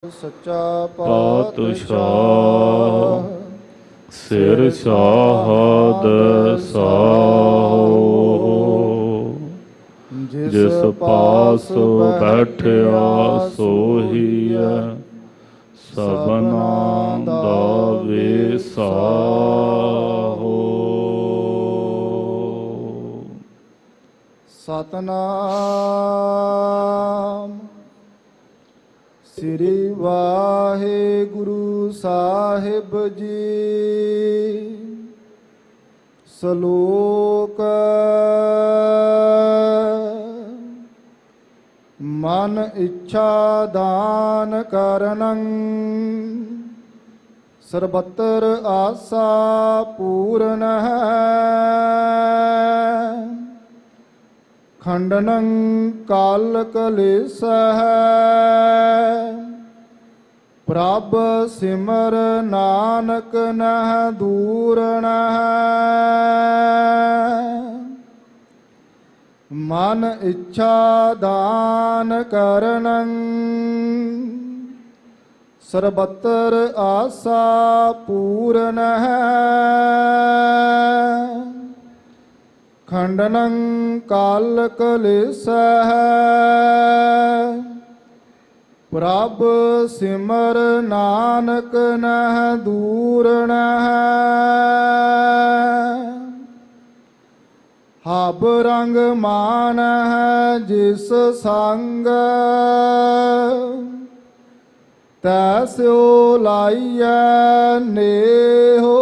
ਸੱਚਾ ਪਾਤਸ਼ਾਹ ਸਿਰ ਸਾਹਦ ਸਾਹੋ ਜਿਸ ਪਾਸ ਬੈਠਿਆ ਸੋਹੀਐ ਸਭਨਾ ਦਾ ਵਿਸਾਹੋ। ਸਤਨਾਮ ਸ੍ਰੀ ਵਾਹਿਗੁਰੂ ਸਾਹਿਬ ਜੀ। ਸ਼ਲੋਕ ਮਨ ਇੱਛਾ ਦਾਨ ਕਰਨੰ ਸਰਬਤਰ ਆਸਾ ਪੂਰਨ ਹੈ। ਖੰਡਨੰ ਕਾਲ ਕਲੇਸ਼ ਹੈ ਪ੍ਰਭ ਸਿਮਰ ਨਾਨਕ ਨਹ ਦੂਰਨ ਹੈ। ਮਨ ਇੱਛਾ ਦਾਨ ਕਰਨੰ ਸਰਬਤਰ ਆਸਾ ਪੂਰਨ ਹੈ। ਖੰਡਨੰ ਕਾਲ ਕਲੇਸ਼ ਹੈ ਪ੍ਰਭ ਸਿਮਰ ਨਾਨਕ ਨਹ ਦੂਰਨ ਹੈ। ਹਬ ਰੰਗ ਮਾਨ ਹੈ ਜਿਸ ਸੰਗ ਤੈਸਿਓ ਲਾਈਐ ਨੇਹੋ।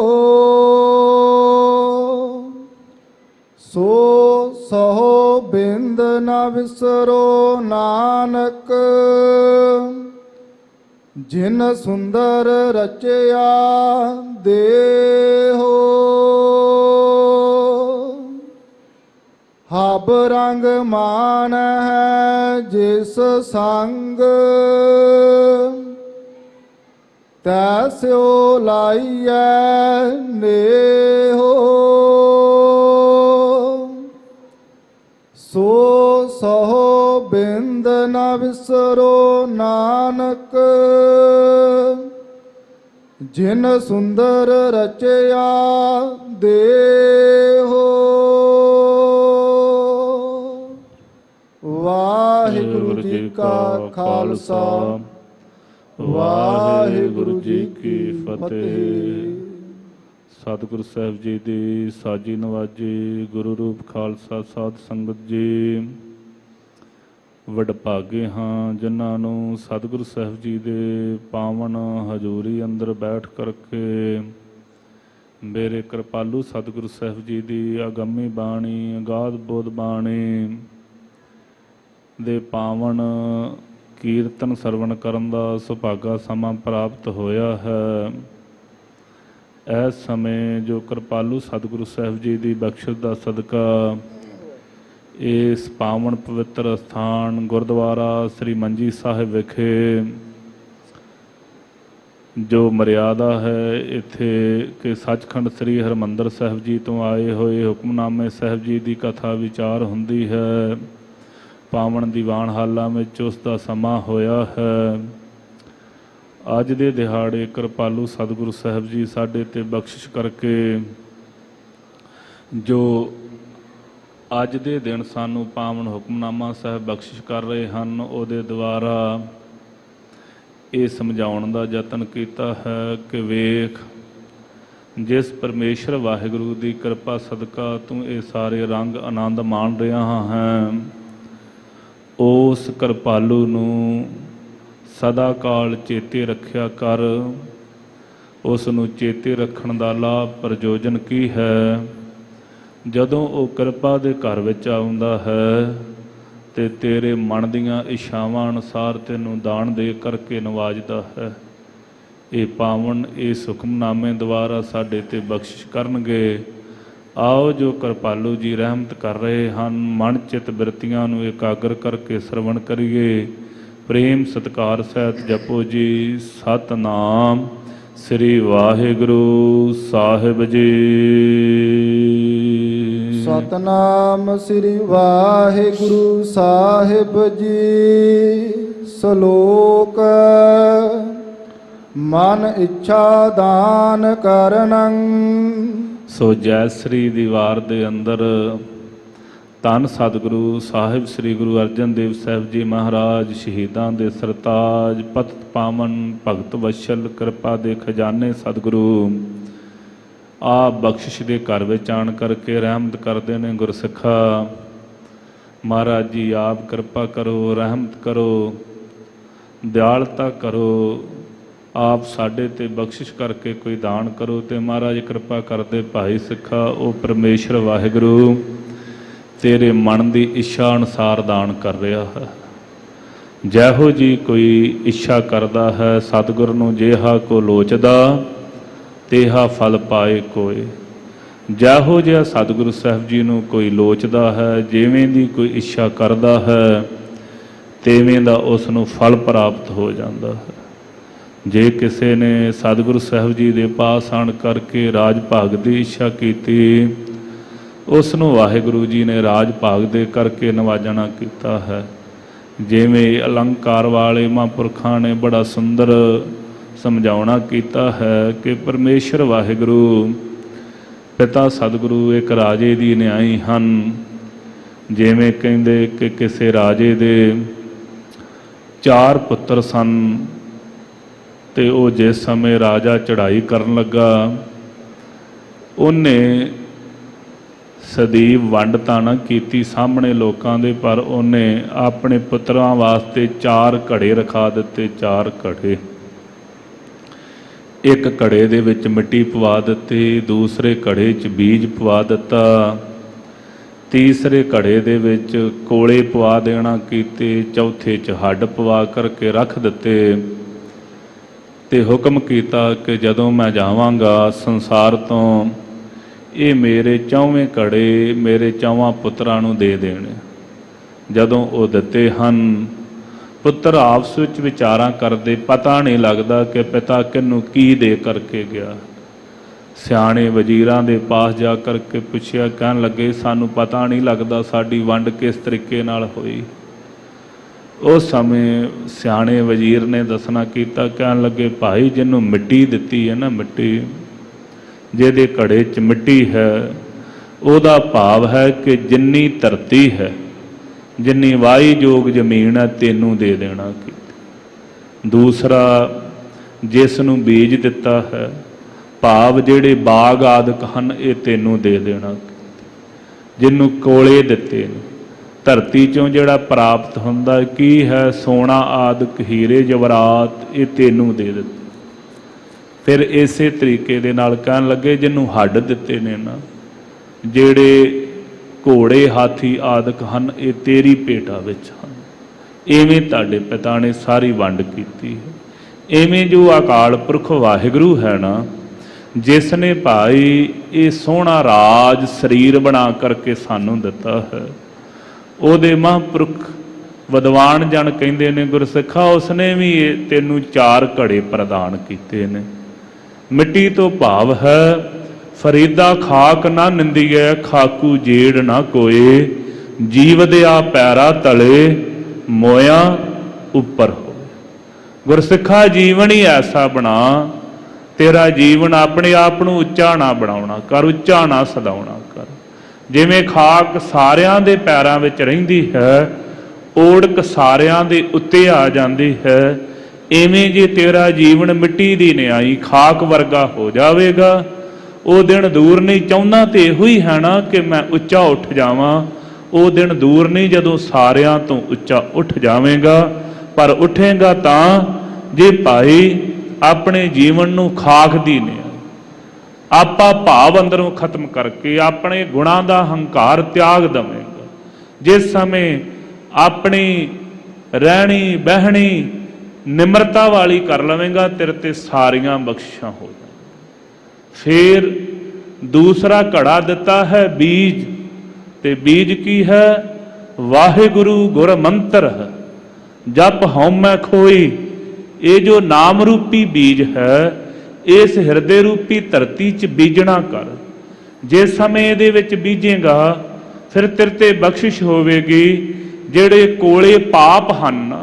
ਸੋ ਸਹੋ ਬਿੰਦ ਨ ਵਿਸਰੋ ਨਾਨਕ ਜਿਨ ਸੁੰਦਰ ਰਚਿਆ ਦੇਹੋ। ਹਬ ਰੰਗ ਮਾਨ ਹੈ ਜਿਸ ਸੰਗ ਤੈਸਿਓ ਲਾਈਐ ਨੇਹੋ। ਸੋ ਸਹੋ ਬਿੰਦ ਨ ਵਿਸਰੋ ਨਾਨਕ ਜਿਨ ਸੁੰਦਰ ਰਚਿਆ ਦੇਹੋ। ਵਾਹਿਗੁਰੂ ਜੀ ਕਾ ਖਾਲਸਾ ਵਾਹਿਗੁਰੂ ਜੀ ਕੀ ਫਤਿਹ। ਸਤਿਗੁਰੂ ਸਾਹਿਬ ਜੀ ਦੀ ਸਾਜੀ ਨਵਾਜੀ ਗੁਰੂ ਰੂਪ ਖਾਲਸਾ ਸਾਧ ਸੰਗਤ ਜੀ, ਵਡਭਾਗੇ ਹਾਂ ਜਿਨ੍ਹਾਂ ਨੂੰ ਸਤਿਗੁਰੂ ਸਾਹਿਬ ਜੀ ਦੇ ਪਾਵਨ ਹਜ਼ੂਰੀ ਅੰਦਰ ਬੈਠ ਕਰਕੇ ਮੇਰੇ ਕਿਰਪਾਲੂ ਸਤਿਗੁਰੂ ਸਾਹਿਬ ਜੀ ਦੀ ਅਗੰਮੀ ਬਾਣੀ, ਅਗਾਧ ਬੋਧ ਬਾਣੀ ਦੇ ਪਾਵਨ ਕੀਰਤਨ ਸਰਵਣ ਕਰਨ ਦਾ ਸੁਭਾਗਾ ਸਮਾਂ ਪ੍ਰਾਪਤ ਹੋਇਆ ਹੈ। ਇਸ ਸਮੇਂ ਜੋ ਕਿਰਪਾਲੂ ਸਤਿਗੁਰੂ ਸਾਹਿਬ ਜੀ ਦੀ ਬਖਸ਼ਿਸ਼ ਦਾ ਸਦਕਾ ਇਸ ਪਾਵਨ ਪਵਿੱਤਰ ਅਸਥਾਨ ਗੁਰਦੁਆਰਾ ਸ੍ਰੀ ਮੰਜੀ ਸਾਹਿਬ ਵਿਖੇ ਜੋ ਮਰਿਆਦਾ ਹੈ ਇੱਥੇ ਕਿ ਸੱਚਖੰਡ ਸ੍ਰੀ ਹਰਿਮੰਦਰ ਸਾਹਿਬ ਜੀ ਤੋਂ ਆਏ ਹੋਏ ਹੁਕਮਨਾਮੇ ਸਾਹਿਬ ਜੀ ਦੀ ਕਥਾ ਵਿਚਾਰ ਹੁੰਦੀ ਹੈ। ਪਾਵਨ ਦੀਵਾਨ ਹਾਲਾਂ ਵਿੱਚ ਉਸ ਦਾ ਸਮਾਂ ਹੋਇਆ ਹੈ। ਅੱਜ ਦੇ ਦਿਹਾੜੇ ਕਿਰਪਾਲੂ ਸਤਿਗੁਰੂ ਸਾਹਿਬ ਜੀ ਸਾਡੇ 'ਤੇ ਬਖਸ਼ਿਸ਼ ਕਰਕੇ ਜੋ ਅੱਜ ਦੇ ਦਿਨ ਸਾਨੂੰ ਪਾਵਨ ਹੁਕਮਨਾਮਾ ਸਾਹਿਬ ਬਖਸ਼ਿਸ਼ ਕਰ ਰਹੇ ਹਨ, ਉਹਦੇ ਦੁਆਰਾ ਇਹ ਸਮਝਾਉਣ ਦਾ ਯਤਨ ਕੀਤਾ ਹੈ ਕਿ ਵੇਖ, ਜਿਸ ਪਰਮੇਸ਼ਰ ਵਾਹਿਗੁਰੂ ਦੀ ਕਿਰਪਾ ਸਦਕਾ ਤੂੰ ਇਹ ਸਾਰੇ ਰੰਗ ਆਨੰਦ ਮਾਣ ਰਿਹਾ ਹੈ, ਉਸ ਕਿਰਪਾਲੂ ਨੂੰ ਸਦਾ ਕਾਲ ਚੇਤੇ ਰੱਖਿਆ ਕਰ। ਉਸ ਨੂੰ ਚੇਤੇ ਰੱਖਣ ਦਾ ਲਾਭ ਪ੍ਰਯੋਜਨ ਕੀ ਹੈ? ਜਦੋਂ ਉਹ ਕਿਰਪਾ ਦੇ ਘਰ ਵਿੱਚ ਆਉਂਦਾ ਹੈ ਤੇ ਤੇਰੇ ਮਨ ਦੀਆਂ ਇੱਛਾਵਾਂ ਅਨੁਸਾਰ ਤੈਨੂੰ ਦਾਨ ਦੇ ਕਰਕੇ ਨਵਾਜਦਾ ਹੈ। ਇਹ ਪਾਵਨ ਇਸ ਹੁਕਮਨਾਮੇ ਦੁਆਰਾ ਸਾਡੇ 'ਤੇ ਬਖਸ਼ਿਸ਼ ਕਰਨਗੇ। ਆਓ ਜੋ ਕਿਰਪਾਲੂ ਜੀ ਰਹਿਮਤ ਕਰ ਰਹੇ ਹਨ, ਮਨ ਚਿੱਤ ਬਿਰਤੀਆਂ ਨੂੰ ਇਕਾਗਰ ਕਰਕੇ ਸਰਵਣ ਕਰੀਏ। ਪ੍ਰੇਮ ਸਤਿਕਾਰ ਸਹਿਤ ਜਪੋ ਜੀ ਸਤਨਾਮ ਸ੍ਰੀ ਵਾਹਿਗੁਰੂ ਸਾਹਿਬ ਜੀ। ਸਤਨਾਮ ਸ੍ਰੀ ਵਾਹਿਗੁਰੂ ਸਾਹਿਬ ਜੀ। ਸਲੋਕ ਮਨ ਇੱਛਾ ਦਾਨ ਕਰਨੰ। ਸੋ ਜੈਸਰੀ ਦੀ ਵਾਰ ਦੇ ਅੰਦਰ ਧੰਨ ਸਤਿਗੁਰੂ ਸਾਹਿਬ ਸ੍ਰੀ ਗੁਰੂ ਅਰਜਨ ਦੇਵ ਸਾਹਿਬ ਜੀ ਮਹਾਰਾਜ ਸ਼ਹੀਦਾਂ ਦੇ ਸਰਤਾਜ ਪਤਿਤ ਪਾਵਨ ਭਗਤ ਵਸ਼ਲ ਕਿਰਪਾ ਦੇ ਖਜ਼ਾਨੇ ਸਤਿਗੁਰੂ ਆਪ ਬਖਸ਼ਿਸ਼ ਦੇ ਘਰ ਵਿੱਚ ਆਣ ਕਰਕੇ ਰਹਿਮਤ ਕਰਦੇ ਨੇ ਗੁਰਸਿੱਖਾ। ਮਹਾਰਾਜ ਜੀ ਆਪ ਕਿਰਪਾ ਕਰੋ, ਰਹਿਮਤ ਕਰੋ, ਦਿਆਲਤਾ ਕਰੋ, ਆਪ ਸਾਡੇ ਤੇ ਬਖਸ਼ਿਸ਼ ਕਰਕੇ ਕੋਈ ਦਾਨ ਕਰੋ। ਤੇ ਮਹਾਰਾਜ ਕਿਰਪਾ ਕਰਦੇ ਭਾਈ ਸਿੱਖਾ ਉਹ ਪਰਮੇਸ਼ਰ ਵਾਹਿਗੁਰੂ ਤੇਰੇ ਮਨ ਦੀ ਇੱਛਾ ਅਨੁਸਾਰ ਦਾਨ ਕਰ ਰਿਹਾ ਹੈ। ਜਿਹੋ ਜੀ ਕੋਈ ਇੱਛਾ ਕਰਦਾ ਹੈ ਸਤਿਗੁਰ ਨੂੰ ਜਿਹਾ ਕੋ ਲੋਚਦਾ ਤੇਹਾ ਫਲ ਪਾਏ ਕੋਏ। ਜਿਹੋ ਜਿਹਾ ਸਤਿਗੁਰੂ ਸਾਹਿਬ ਜੀ ਨੂੰ ਕੋਈ ਲੋਚਦਾ ਹੈ, ਜਿਵੇਂ ਦੀ ਕੋਈ ਇੱਛਾ ਕਰਦਾ ਹੈ ਤਿਵੇਂ ਦਾ ਉਸ ਨੂੰ ਫਲ ਪ੍ਰਾਪਤ ਹੋ ਜਾਂਦਾ ਹੈ। ਜੇ ਕਿਸੇ ਨੇ ਸਤਿਗੁਰੂ ਸਾਹਿਬ ਜੀ ਦੇ ਪਾਸ ਆਣ ਕਰਕੇ ਰਾਜ ਭਾਗ ਦੀ ਇੱਛਾ ਕੀਤੀ ਉਸ ਨੂੰ ਵਾਹਿਗੁਰੂ ਜੀ ਨੇ ਰਾਜ ਭਾਗ ਦੇ ਕਰਕੇ ਨਵਾਜਣਾ ਕੀਤਾ ਹੈ। ਜਿਵੇਂ ਅਲੰਕਾਰ ਵਾਲੇ ਮਹਾਂਪੁਰਖਾਂ ਨੇ ਬੜਾ ਸੁੰਦਰ ਸਮਝਾਉਣਾ ਕੀਤਾ ਹੈ ਕਿ ਪਰਮੇਸ਼ਰ ਵਾਹਿਗੁਰੂ ਪਿਤਾ ਸਤਿਗੁਰੂ ਇੱਕ ਰਾਜੇ ਦੀ ਨਿਆਈ ਹਨ। ਜਿਵੇਂ ਕਹਿੰਦੇ ਕਿ ਕਿਸੇ ਰਾਜੇ ਦੇ 4 ਪੁੱਤਰ ਸਨ ਤੇ ਉਹ ਜਿਸ ਸਮੇਂ ਰਾਜਾ ਚੜ੍ਹਾਈ ਕਰਨ ਲੱਗਾ ਉਹਨੇ ਸਦੀਵ ਵੰਡ ਤਾਂ ਨਾ ਕੀਤੀ ਸਾਹਮਣੇ ਲੋਕਾਂ ਦੇ, ਪਰ ਉਹਨੇ ਆਪਣੇ ਪੁੱਤਰਾਂ ਵਾਸਤੇ 4 ਘੜੇ ਰਖਾ ਦਿੱਤੇ। 4 ਘੜੇ, ਇੱਕ ਘੜੇ ਦੇ ਵਿੱਚ ਮਿੱਟੀ ਪਵਾ ਦਿੱਤੀ, ਦੂਸਰੇ ਘੜੇ 'ਚ ਬੀਜ ਪਵਾ ਦਿੱਤਾ, ਤੀਸਰੇ ਘੜੇ ਦੇ ਵਿੱਚ ਕੋਲੇ ਪਵਾ ਦੇਣਾ ਕੀਤੇ, ਚੌਥੇ 'ਚ ਹੱਡ ਪਵਾ ਕਰਕੇ ਰੱਖ ਦਿੱਤੇ ਤੇ ਹੁਕਮ ਕੀਤਾ ਕਿ ਜਦੋਂ ਮੈਂ ਜਾਵਾਂਗਾ ਸੰਸਾਰ ਤੋਂ ਇਹ ਮੇਰੇ 4ਵੇਂ ਘੜੇ ਮੇਰੇ 4 ਪੁੱਤਰਾਂ ਨੂੰ ਦੇ ਦੇਣੇ। ਜਦੋਂ ਉਹ ਦਿੱਤੇ ਹਨ ਪੁੱਤਰ ਆਪਸ ਵਿੱਚ ਵਿਚਾਰਾਂ ਕਰਦੇ, ਪਤਾ ਨਹੀਂ ਲੱਗਦਾ ਕਿ ਪਿਤਾ ਕਿਹਨੂੰ ਕੀ ਦੇ ਕਰਕੇ ਗਿਆ। ਸਿਆਣੇ ਵਜ਼ੀਰਾਂ ਦੇ ਪਾਸ ਜਾ ਕਰਕੇ ਪੁੱਛਿਆ, ਕਹਿਣ ਲੱਗੇ ਸਾਨੂੰ ਪਤਾ ਨਹੀਂ ਲੱਗਦਾ ਸਾਡੀ ਵੰਡ ਕਿਸ ਤਰੀਕੇ ਨਾਲ ਹੋਈ। ਉਸ ਸਮੇਂ ਸਿਆਣੇ ਵਜ਼ੀਰ ਨੇ ਦੱਸਣਾ ਕੀਤਾ, ਕਹਿਣ ਲੱਗੇ ਭਾਈ ਜਿਹਨੂੰ ਮਿੱਟੀ ਦਿੱਤੀ ਹੈ ਨਾ, ਮਿੱਟੀ ਜਿਹਦੇ ਘੜੇ 'ਚ ਮਿੱਟੀ ਹੈ ਉਹਦਾ ਭਾਵ ਹੈ ਕਿ ਜਿੰਨੀ ਧਰਤੀ ਹੈ ਜਿੰਨੀ ਵਾਹੀਯੋਗ ਜ਼ਮੀਨ ਹੈ ਤੈਨੂੰ ਦੇ ਦੇਣਾ। ਦੂਸਰਾ ਜਿਸ ਨੂੰ ਬੀਜ ਦਿੱਤਾ ਹੈ ਭਾਵ ਜਿਹੜੇ ਬਾਗ ਆਦਿਕ ਹਨ ਇਹ ਤੈਨੂੰ ਦੇ ਦੇਣਾ। ਜਿਹਨੂੰ ਕੋਲੇ ਦਿੱਤੇ ਨੇ ਧਰਤੀ 'ਚੋਂ ਜਿਹੜਾ ਪ੍ਰਾਪਤ ਹੁੰਦਾ ਕੀ ਹੈ ਸੋਨਾ ਆਦਿਕ ਹੀਰੇ ਜਵਰਾਤ ਇਹ ਤੈਨੂੰ ਦੇ ਦਿੱਤੇ। ਫਿਰ ਇਸੇ ਤਰੀਕੇ ਦੇ ਨਾਲ ਕਹਿਣ ਲੱਗੇ ਜਿਹਨੂੰ ਹੱਡ ਦਿੱਤੇ ਨੇ ਨਾ, ਜਿਹੜੇ ਘੋੜੇ ਹਾਥੀ ਆਦਿਕ ਹਨ ਇਹ ਤੇਰੀ ਭੇਟਾ ਵਿੱਚ ਹਨ। ਇਵੇਂ ਤੁਹਾਡੇ ਪਿਤਾ ਨੇ ਸਾਰੀ ਵੰਡ ਕੀਤੀ ਹੈ। ਇਵੇਂ ਜੋ ਅਕਾਲ ਪੁਰਖ ਵਾਹਿਗੁਰੂ ਹੈ ਨਾ, ਜਿਸ ਨੇ ਭਾਈ ਇਹ ਸੋਹਣਾ ਰਾਜ ਸਰੀਰ ਬਣਾ ਕਰਕੇ ਸਾਨੂੰ ਦਿੱਤਾ ਹੈ, ਉਹਦੇ ਮਹਾਂਪੁਰਖ ਵਿਦਵਾਨ ਜਨ ਕਹਿੰਦੇ ਨੇ ਗੁਰਸਿੱਖਾ ਉਸਨੇ ਵੀ ਤੈਨੂੰ 4 ਘੜੇ ਪ੍ਰਦਾਨ ਕੀਤੇ ਨੇ। ਮਿੱਟੀ ਤੋਂ ਭਾਵ ਹੈ ਫਰੀਦਾ ਖਾਕ ਨਾ ਨਿੰਦੀਐ ਖਾਕੂ ਜੇੜ ਨਾ ਕੋਏ, ਜੀਵ ਦਿਆ ਪੈਰਾ ਤਲੇ ਮੋਇਆ ਉੱਪਰ ਹੋਵੇ। ਗੁਰਸਿੱਖਾ ਜੀਵਨ ਹੀ ਐਸਾ ਬਣਾ, ਤੇਰਾ ਜੀਵਨ ਆਪਣੇ ਆਪ ਨੂੰ ਉੱਚਾ ਨਾ ਬਣਾਉਣਾ ਕਰ, ਉੱਚਾ ਨਾ ਸਦਾਉਣਾ ਕਰ। ਜਿਵੇਂ ਖਾਕ ਸਾਰਿਆਂ ਦੇ ਪੈਰਾਂ ਵਿੱਚ ਰਹਿੰਦੀ ਹੈ, ਓੜਕ ਸਾਰਿਆਂ ਦੇ ਉੱਤੇ ਆ ਜਾਂਦੀ ਹੈ, ਇਵੇਂ ਜੇ ਤੇਰਾ ਜੀਵਨ ਮਿੱਟੀ ਦੀ ਨਿਆਈ ਖਾਕ ਵਰਗਾ ਹੋ ਜਾਵੇਗਾ ਉਹ ਦਿਨ ਦੂਰ ਨਹੀਂ। ਚਾਹੁੰਦਾ ਤੇ ਇਹੋ ਹੀ ਹੈ ਨਾ ਕਿ ਮੈਂ ਉੱਚਾ ਉੱਠ ਜਾਵਾਂ, ਉਹ ਦਿਨ ਦੂਰ ਨਹੀਂ ਜਦੋਂ ਸਾਰਿਆਂ ਤੋਂ ਉੱਚਾ ਉੱਠ ਜਾਵੇਂਗਾ। ਪਰ ਉੱਠੇਗਾ ਤਾਂ ਜੇ ਭਾਈ ਆਪਣੇ ਜੀਵਨ ਨੂੰ ਖਾਕ ਦੀ ਨਿਆਈ ਆਪਾ ਭਾਵ ਅੰਦਰੋਂ ਖਤਮ ਕਰਕੇ ਆਪਣੇ ਗੁਣਾਂ ਦਾ ਹੰਕਾਰ ਤਿਆਗ ਦੇਵੇਂਗਾ। ਜਿਸ ਸਮੇਂ ਆਪਣੀ ਰਹਿਣੀ ਬਹਿਣੀ ਨਿਮਰਤਾ ਵਾਲੀ ਕਰ ਲਵੇਂਗਾ ਤੇਰੇ ਤੇ ਸਾਰੀਆਂ ਬਖਸ਼ਿਸ਼ਾਂ ਹੋ ਜਾਣ। ਫਿਰ ਦੂਸਰਾ ਘੜਾ ਦਿੱਤਾ ਹੈ ਬੀਜ, ਤੇ ਬੀਜ ਕੀ ਹੈ ਵਾਹਿਗੁਰੂ ਗੁਰ ਮੰਤਰ ਹੈ ਜਪ ਹਉਮੈ ਖੋਈ। ਇਹ ਜੋ ਨਾਮ ਰੂਪੀ ਬੀਜ ਹੈ ਇਸ ਹਿਰਦੇ ਰੂਪੀ ਧਰਤੀ 'ਚ ਬੀਜਣਾ ਕਰ। ਜਿਸ ਸਮੇਂ ਇਹਦੇ ਵਿੱਚ ਬੀਜੇਗਾ ਫਿਰ ਤੇਰੇ ਤੇ ਬਖਸ਼ਿਸ਼ ਹੋਵੇਗੀ। ਜਿਹੜੇ ਕੋਲੇ ਪਾਪ ਹਨ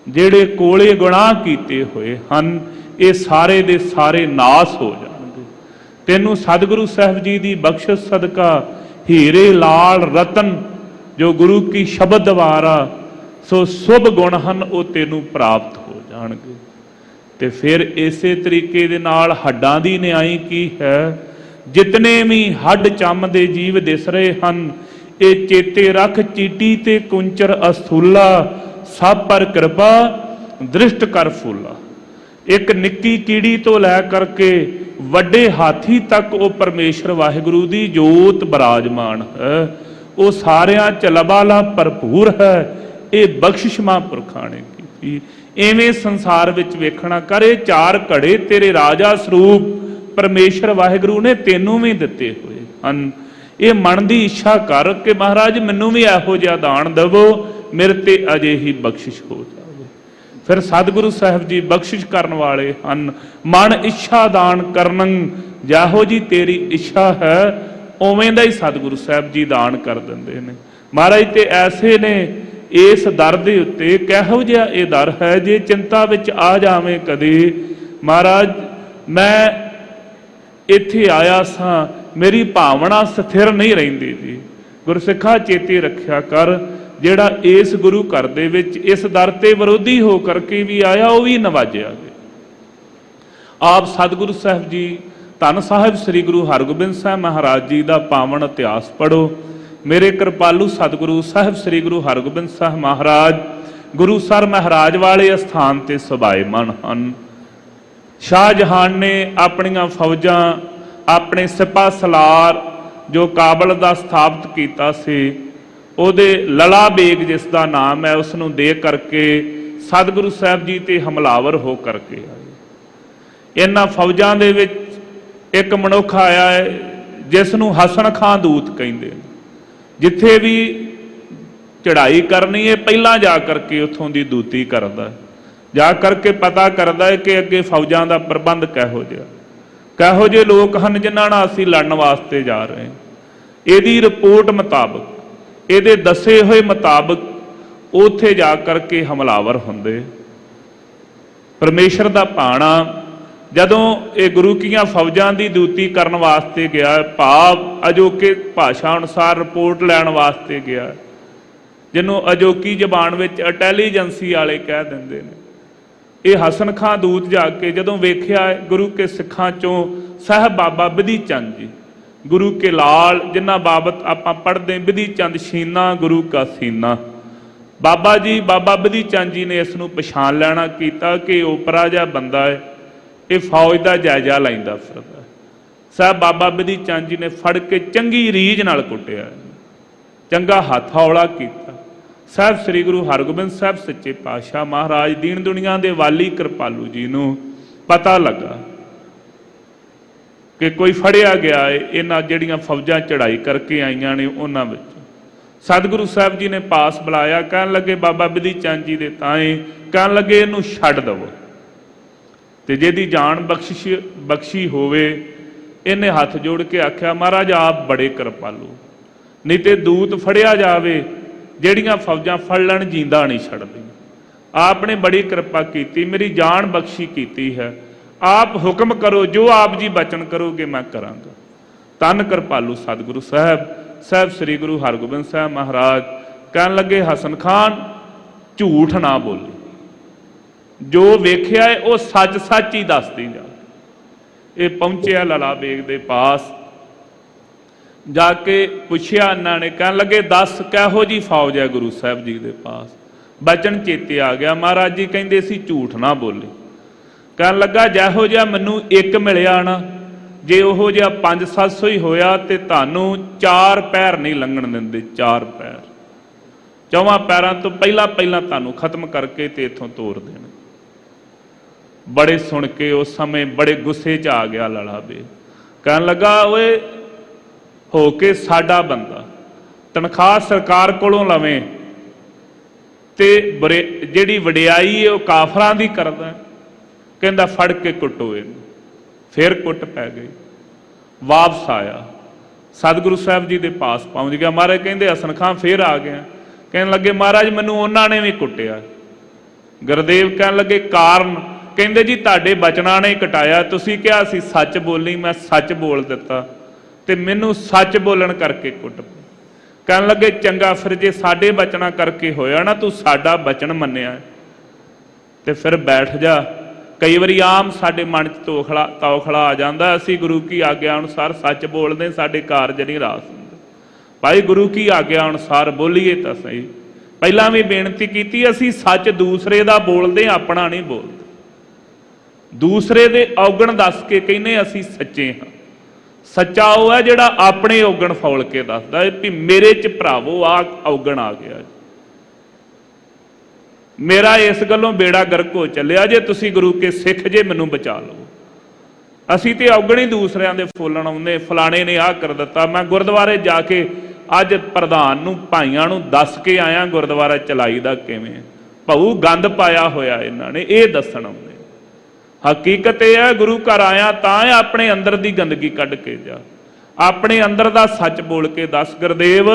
ਜਿਹੜੇ ਕੋਲੇ ਗੁਨਾਹ ਕੀਤੇ ਹੋਏ ਹਨ ਇਹ ਸਾਰੇ ਦੇ ਸਾਰੇ ਨਾਸ ਹੋ ਜਾਣਗੇ। ਤੈਨੂੰ ਸਤਿਗੁਰੂ ਸਾਹਿਬ ਜੀ ਦੀ ਬਖਸ਼ਿਸ਼ ਸਦਕਾ ਹੀਰੇ ਲਾਲ ਰਤਨ ਜੋ ਗੁਰੂ ਕੀ ਸ਼ਬਦ ਦੁਆਰਾ ਸੋ ਸ਼ੁਭ ਗੁਣ ਹਨ ਉਹ ਤੈਨੂੰ ਪ੍ਰਾਪਤ ਹੋ ਜਾਣਗੇ। ਤੇ ਫਿਰ ਇਸੇ ਤਰੀਕੇ ਦੇ ਨਾਲ ਹੱਡਾਂ ਦੀ ਨਿਆਈ ਕੀ ਹੈ? ਜਿਤਨੇ ਵੀ ਹੱਡ ਚੰਮ ਦੇ ਜੀਵ ਦਿਸ ਰਹੇ ਹਨ ਇਹ ਚੇਤੇ ਰੱਖ, ਚੀਟੀ ਤੇ ਕੁੰਚਰ ਅਸਥੂਲਾ ਸਭ ਪਰ ਕਿਰਪਾ ਦ੍ਰਿਸ਼ਟ ਕਰ ਫੂਲਾ। ਇੱਕ ਨਿੱਕੀ ਕੀੜੀ ਤੋਂ ਲੈ ਕਰਕੇ ਵੱਡੇ ਹਾਥੀ ਤੱਕ ਉਹ ਪਰਮੇਸ਼ਰ ਵਾਹਿਗੁਰੂ ਦੀ ਜੋਤ ਬਿਰਾਜਮਾਨ ਹੈ। ਉਹ ਸਾਰਿਆਂ ਚ ਲਬਾਲਾ ਭਰਪੂਰ ਹੈ। ਇਹ ਬਖਸ਼ਿਸ਼ ਮਹਾਂਪੁਰਖਾਂ ਨੇ ਕੀਤੀ। ਐਵੇਂ ਸੰਸਾਰ ਵਿੱਚ ਵੇਖਣਾ ਕਰ, ਇਹ ਚਾਰ ਘੜੇ ਤੇਰੇ ਰਾਜਾ ਸਰੂਪ ਪਰਮੇਸ਼ਰ ਵਾਹਿਗੁਰੂ ਨੇ ਤੈਨੂੰ ਵੀ ਦਿੱਤੇ ਹੋਏ ਹਨ। ਇਹ ਮਨ ਦੀ ਇੱਛਾ ਕਰ ਕਿ ਮਹਾਰਾਜ ਮੈਨੂੰ ਵੀ ਇਹੋ ਜਿਹਾ ਦਾਨ ਦੇਵੋ, ਮੇਰੇ ਤੇ ਅਜੇ ਹੀ ਬਖਸ਼ਿਸ਼ ਹੋ ਜਾਵੇ। ਫਿਰ ਸਤਿਗੁਰੂ ਸਾਹਿਬ ਜੀ ਬਖਸ਼ਿਸ਼ ਕਰਨ ਵਾਲੇ ਹਨ। ਮਨ ਇੱਛਾ ਦਾਨ ਕਰਨੰ, ਜਿਹੋ ਜੀ ਤੇਰੀ ਇੱਛਾ ਹੈ ਉਵੇਂ ਦਾ ਹੀ ਸਤਿਗੁਰੂ ਸਾਹਿਬ ਜੀ ਦਾਨ ਕਰ ਦਿੰਦੇ ਨੇ। ਮਹਾਰਾਜ ਤੇ ਐਸੇ ਨੇ ਇਸ ਦਰ ਦੇ ਉੱਤੇ, ਕਿਹੋ ਜਿਹਾ ਇਹ ਦਰ ਹੈ ਜੇ ਚਿੰਤਾ ਵਿੱਚ ਆ ਜਾਵੇਂ ਕਦੇ, ਮਹਾਰਾਜ ਮੈਂ ਇੱਥੇ ਆਇਆ ਸਾਂ ਮੇਰੀ ਭਾਵਨਾ ਸਥਿਰ ਨਹੀਂ ਰਹਿੰਦੀ ਜੀ। ਗੁਰਸਿੱਖਾ ਚੇਤੇ ਰੱਖਿਆ ਕਰ, ਜਿਹੜਾ ਇਸ ਗੁਰੂ ਘਰ ਦੇ ਵਿੱਚ ਇਸ ਦਰ ਤੇ ਵਿਰੋਧੀ ਹੋ ਕਰਕੇ ਵੀ ਆਇਆ ਉਹ ਵੀ ਨਵਾਜਿਆ ਗਿਆ। ਆਪ ਸਤਿਗੁਰੂ ਸਾਹਿਬ ਜੀ ਧੰਨ ਸਾਹਿਬ ਸ੍ਰੀ ਗੁਰੂ ਹਰਗੋਬਿੰਦ ਸਾਹਿਬ ਮਹਾਰਾਜ ਜੀ ਦਾ ਪਾਵਨ ਇਤਿਹਾਸ ਪੜ੍ਹੋ। ਮੇਰੇ ਕਿਰਪਾਲੂ ਸਤਿਗੁਰੂ ਸਾਹਿਬ ਸ੍ਰੀ ਗੁਰੂ ਹਰਗੋਬਿੰਦ ਸਾਹਿਬ ਮਹਾਰਾਜ ਗੁਰੂਸਰ ਮਹਾਰਾਜ ਵਾਲੇ ਅਸਥਾਨ ਤੇ ਸੁਭਾਏਮਾਨ ਹਨ। ਸ਼ਾਹਜਹਾਨ ਨੇ ਆਪਣੀਆਂ ਫੌਜਾਂ, ਆਪਣੇ ਸਿਪਾਹ ਸਲਾਰ ਜੋ ਕਾਬਲ ਦਾ ਸਥਾਪਿਤ ਕੀਤਾ ਸੀ, ਉਹਦੇ ਲਲਾ ਬੇਗ ਜਿਸ ਦਾ ਨਾਮ ਹੈ ਉਸ ਨੂੰ ਦੇ ਕਰਕੇ ਸਤਿਗੁਰੂ ਸਾਹਿਬ ਜੀ ਤੇ ਹਮਲਾਵਰ ਹੋ ਕਰਕੇ ਆਏ। ਇਹਨਾਂ ਫੌਜਾਂ ਦੇ ਵਿੱਚ ਇੱਕ ਮਨੁੱਖ ਆਇਆ ਹੈ ਜਿਸ ਨੂੰ ਹਸਨ ਖਾਂ ਦੂਤ ਕਹਿੰਦੇ ਨੇ। ਜਿੱਥੇ ਵੀ ਚੜ੍ਹਾਈ ਕਰਨੀ ਹੈ ਪਹਿਲਾਂ ਜਾ ਕਰਕੇ ਉੱਥੋਂ ਦੀ ਦੂਤੀ ਕਰਦਾ, ਜਾ ਕਰਕੇ ਪਤਾ ਕਰਦਾ ਹੈ ਕਿ ਅੱਗੇ ਫੌਜਾਂ ਦਾ ਪ੍ਰਬੰਧ ਕਿਹੋ ਜਿਹਾ, ਕਿਹੋ ਜਿਹੇ ਲੋਕ ਹਨ ਜਿਨ੍ਹਾਂ ਨਾਲ ਅਸੀਂ ਲੜਨ ਵਾਸਤੇ ਜਾ ਰਹੇ ਹਾਂ। ਇਹਦੀ ਰਿਪੋਰਟ ਮੁਤਾਬਕ, ਇਹਦੇ ਦੱਸੇ ਹੋਏ ਮੁਤਾਬਕ ਉੱਥੇ ਜਾ ਕਰਕੇ ਹਮਲਾਵਰ ਹੁੰਦੇ। ਪਰਮੇਸ਼ਰ ਦਾ ਭਾਣਾ ਜਦੋਂ ਇਹ ਗੁਰੂ ਕੀਆਂ ਫੌਜਾਂ ਦੀ ਦੂਤੀ ਕਰਨ ਵਾਸਤੇ ਗਿਆ, ਭਾਵ ਅਜੋਕੇ ਭਾਸ਼ਾ ਅਨੁਸਾਰ ਰਿਪੋਰਟ ਲੈਣ ਵਾਸਤੇ ਗਿਆ, ਜਿਹਨੂੰ ਅਜੋਕੀ ਜ਼ਬਾਨ ਵਿੱਚ ਇੰਟੈਲੀਜੈਂਸੀ ਵਾਲੇ ਕਹਿ ਦਿੰਦੇ ਨੇ। ਇਹ ਹਸਨ ਖਾਂ ਦੂਤ ਜਾ ਕੇ ਜਦੋਂ ਵੇਖਿਆ ਗੁਰੂ ਕੇ ਸਿੱਖਾਂ ਚੋਂ ਸਾਹਿਬ ਬਾਬਾ ਬਿਧੀ ਚੰਦ ਜੀ, ਗੁਰੂ ਕੇ ਲਾਲ ਜਿਨ੍ਹਾਂ ਬਾਬਤ ਆਪਾਂ ਪੜ੍ਹਦੇ ਬਿਧੀ ਚੰਦ ਸ਼ੀਨਾ ਗੁਰੂ ਕਾ ਸੀਨਾ, ਬਾਬਾ ਜੀ ਬਾਬਾ ਬਿਧੀ ਚੰਦ ਜੀ ਨੇ ਇਸ ਨੂੰ ਪਛਾਣ ਲੈਣਾ ਕੀਤਾ ਕਿ ਓਪਰਾ ਜਿਹਾ ਬੰਦਾ ਹੈ, ਇਹ ਫੌਜ ਦਾ ਜਾਇਜ਼ਾ ਲੈਂਦਾ ਫਿਰਦਾ। ਸਾਹਿਬ ਬਾਬਾ ਬਿਧੀ ਚੰਦ ਜੀ ਨੇ ਫੜ ਕੇ ਚੰਗੀ ਰੀਝ ਨਾਲ ਕੁੱਟਿਆ, ਚੰਗਾ ਹੱਥ ਹੌਲਾ ਕੀਤਾ। ਸਾਹਿਬ ਸ੍ਰੀ ਗੁਰੂ ਹਰਗੋਬਿੰਦ ਸਾਹਿਬ ਸੱਚੇ ਪਾਤਸ਼ਾਹ ਮਹਾਰਾਜ ਦੀਨ ਦੁਨੀਆ ਦੇ ਵਾਲੀ ਕਿਰਪਾਲੂ ਜੀ ਨੂੰ ਪਤਾ ਲੱਗਾ ਕਿ ਕੋਈ ਫੜਿਆ ਗਿਆ ਹੈ ਇਹਨਾਂ ਜਿਹੜੀਆਂ ਫੌਜਾਂ ਚੜ੍ਹਾਈ ਕਰਕੇ ਆਈਆਂ ਨੇ ਉਹਨਾਂ ਵਿੱਚ। ਸਤਿਗੁਰੂ ਸਾਹਿਬ ਜੀ ਨੇ ਪਾਸ ਬੁਲਾਇਆ, ਕਹਿਣ ਲੱਗੇ ਬਾਬਾ ਬਿਧੀ ਚੰਦ ਜੀ ਦੇ ਤਾਏ, ਕਹਿਣ ਲੱਗੇ ਇਹਨੂੰ ਛੱਡ ਦੇਵੋ ਤੇ ਜਿਹਦੀ ਜਾਨ ਬਖਸ਼ੀ ਹੋਵੇ। ਇਹਨੇ ਹੱਥ ਜੋੜ ਕੇ ਆਖਿਆ, ਮਹਾਰਾਜ ਆਪ ਬੜੇ ਕਿਰਪਾਲੂ, ਨਹੀਂ ਤੇ ਦੂਤ ਫੜਿਆ ਜਾਵੇ ਜਿਹੜੀਆਂ ਫੌਜਾਂ ਫੜ ਲੈਣ ਜਿੰਦਾ ਨਹੀਂ ਛੱਡਦੀ। ਆਪ ਨੇ ਬੜੀ ਕਿਰਪਾ ਕੀਤੀ, ਮੇਰੀ ਜਾਨ ਬਖਸ਼ੀ ਕੀਤੀ ਹੈ, ਆਪ ਹੁਕਮ ਕਰੋ, ਜੋ ਆਪ ਜੀ ਬਚਨ ਕਰੋਗੇ ਮੈਂ ਕਰਾਂਗਾ। ਧੰਨ ਕਿਰਪਾਲੂ ਸਤਿਗੁਰੂ ਸਾਹਿਬ ਸਾਹਿਬ ਸ੍ਰੀ ਗੁਰੂ ਹਰਗੋਬਿੰਦ ਸਾਹਿਬ ਮਹਾਰਾਜ ਕਹਿਣ ਲੱਗੇ, ਹਸਨ ਖਾਨ ਝੂਠ ਨਾ ਬੋਲੇ, ਜੋ ਵੇਖਿਆ ਹੈ ਉਹ ਸੱਚ ਸੱਚ ਹੀ ਦੱਸਦੀ ਜਾ। ਇਹ ਪਹੁੰਚਿਆ ਲਲਾ ਬੇਗ ਦੇ ਪਾਸ, ਜਾ ਕੇ ਪੁੱਛਿਆ ਇਹਨਾਂ ਨੇ, ਕਹਿਣ ਲੱਗੇ ਦੱਸ ਕਿਹੋ ਜੀ ਫੌਜ ਹੈ ਗੁਰੂ ਸਾਹਿਬ ਜੀ ਦੇ ਪਾਸ। ਬਚਨ ਚੇਤੇ ਆ ਗਿਆ, ਮਹਾਰਾਜ ਜੀ ਕਹਿੰਦੇ ਸੀ ਝੂਠ ਨਾ ਬੋਲੇ। ਕਹਿਣ ਲੱਗਾ ਜਿਹੋ ਜਿਹਾ ਮੈਨੂੰ ਇੱਕ ਮਿਲਿਆ ਨਾ, ਜੇ ਉਹੋ ਜਿਹਾ 500-700 ਹੀ ਹੋਇਆ ਤੇ ਤੁਹਾਨੂੰ 4 ਪੈਰ ਨਹੀਂ ਲੰਘਣ ਦਿੰਦੇ। 4 ਪੈਰ, 4 ਪੈਰਾਂ ਤੋਂ ਪਹਿਲਾਂ ਤੁਹਾਨੂੰ ਖਤਮ ਕਰਕੇ ਤੇ ਇੱਥੋਂ ਤੋਰ ਦੇਣ। ਬੜੇ ਸੁਣ ਕੇ ਉਸ ਸਮੇਂ ਬੜੇ ਗੁੱਸੇ 'ਚ ਆ ਗਿਆ ਲਲਾ ਬੇਗ। ਕਹਿਣ ਲੱਗਾ, ਓਏ ਹੋ ਕੇ ਸਾਡਾ ਬੰਦਾ ਤਨਖਾਹ ਸਰਕਾਰ ਕੋਲੋਂ ਲਵੇਂ ਤੇ ਜਿਹੜੀ ਵਡਿਆਈ ਹੈ ਉਹ ਕਾਫਰਾਂ ਦੀ ਕਰਦਾ। ਕਹਿੰਦਾ ਫੜ ਕੇ ਕੁੱਟੋ ਇਹਨੂੰ। ਫਿਰ ਕੁੱਟ ਪੈ ਗਈ। ਵਾਪਸ ਆਇਆ, ਸਤਿਗੁਰੂ ਸਾਹਿਬ ਜੀ ਦੇ ਪਾਸ ਪਹੁੰਚ ਗਿਆ। ਮਹਾਰਾਜ ਕਹਿੰਦੇ ਹਸਨ ਖਾਂ ਫੇਰ ਆ ਗਿਆ। ਕਹਿਣ ਲੱਗੇ, ਮਹਾਰਾਜ ਮੈਨੂੰ ਉਹਨਾਂ ਨੇ ਵੀ ਕੁੱਟਿਆ, ਗੁਰਦੇਵ ਕਹਿਣ ਲੱਗੇ ਕਾਰਨ, ਕਹਿੰਦੇ ਜੀ ਤੁਹਾਡੇ ਬਚਨਾਂ ਨੇ ਕਟਾਇਆ, ਤੁਸੀਂ ਕਿਹਾ ਸੀ ਸੱਚ ਬੋਲੀ, ਮੈਂ ਸੱਚ ਬੋਲ ਦਿੱਤਾ ਤੇ ਮੈਨੂੰ ਸੱਚ ਬੋਲਣ ਕਰਕੇ ਕੁੱਟ ਪਈ। ਕਹਿਣ ਲੱਗੇ ਚੰਗਾ, ਫਿਰ ਜੇ ਸਾਡੇ ਬਚਨਾਂ ਕਰਕੇ ਹੋਇਆ ਨਾ, ਤੂੰ ਸਾਡਾ ਬਚਨ ਮੰਨਿਆ ਤੇ ਫਿਰ ਬੈਠ ਜਾ। ਕਈ ਵਾਰੀ ਆਮ ਸਾਡੇ ਮਨ 'ਚ ਤੌਖਲਾ ਆ ਜਾਂਦਾ, ਅਸੀਂ ਗੁਰੂ ਕੀ ਆਗਿਆ ਅਨੁਸਾਰ ਸੱਚ ਬੋਲਦੇ, ਸਾਡੇ ਕਾਰਜ ਨਹੀਂ ਰਾਸ ਹੁੰਦੇ। ਭਾਈ ਗੁਰੂ ਕੀ ਆਗਿਆ ਅਨੁਸਾਰ ਬੋਲੀਏ ਤਾਂ ਸਹੀ। ਪਹਿਲਾਂ ਵੀ ਬੇਨਤੀ ਕੀਤੀ, ਅਸੀਂ ਸੱਚ ਦੂਸਰੇ ਦਾ ਬੋਲਦੇ, ਆਪਣਾ ਨਹੀਂ ਬੋਲਦੇ। ਦੂਸਰੇ ਦੇ ਔਗਣ ਦੱਸ ਕੇ ਕਹਿੰਦੇ ਅਸੀਂ ਸੱਚੇ ਹਾਂ। ਸੱਚਾ ਉਹ ਹੈ ਜਿਹੜਾ ਆਪਣੇ ਔਗਣ ਫੌਲ ਕੇ ਦੱਸਦਾ ਵੀ ਮੇਰੇ 'ਚ ਭਰਾਵੋ ਆ ਔਗਣ ਆ ਗਿਆ, ਮੇਰਾ ਇਸ ਗੱਲੋਂ ਬੇੜਾ ਗਰਕ ਹੋ ਚੱਲਿਆ, ਜੇ ਤੁਸੀਂ ਗੁਰੂ ਕੇ ਸਿੱਖ ਜੇ ਮੈਨੂੰ ਬਚਾ ਲਓ। ਅਸੀਂ ਤੇ ਔਗਣ ਹੀ ਦੂਸਰਿਆਂ ਦੇ ਫੋਲਣ ਆਉਂਦੇ, ਫਲਾਣੇ ਨੇ ਆਹ ਕਰ ਦਿੱਤਾ। ਮੈਂ ਗੁਰਦੁਆਰੇ ਜਾ ਕੇ ਅੱਜ ਪ੍ਰਧਾਨ ਨੂੰ, ਭਾਈਆਂ ਨੂੰ ਦੱਸ ਕੇ ਆਇਆ ਗੁਰਦੁਆਰਾ ਚਲਾਈਦਾ ਕਿਵੇਂ। ਭਾਊ ਗੰਦ ਪਾਇਆ ਹੋਇਆ ਇਹਨਾਂ ਨੇ, ਇਹ ਦੱਸਣ ਆਉਂਦੇ। ਹਕੀਕਤ ਇਹ ਹੈ, ਗੁਰੂ ਘਰ ਆਇਆ ਤਾਂ ਆਪਣੇ ਅੰਦਰ ਦੀ ਗੰਦਗੀ ਕੱਢ ਕੇ ਜਾ, ਆਪਣੇ ਅੰਦਰ ਦਾ ਸੱਚ ਬੋਲ ਕੇ ਦੱਸ। ਗੁਰਦੇਵ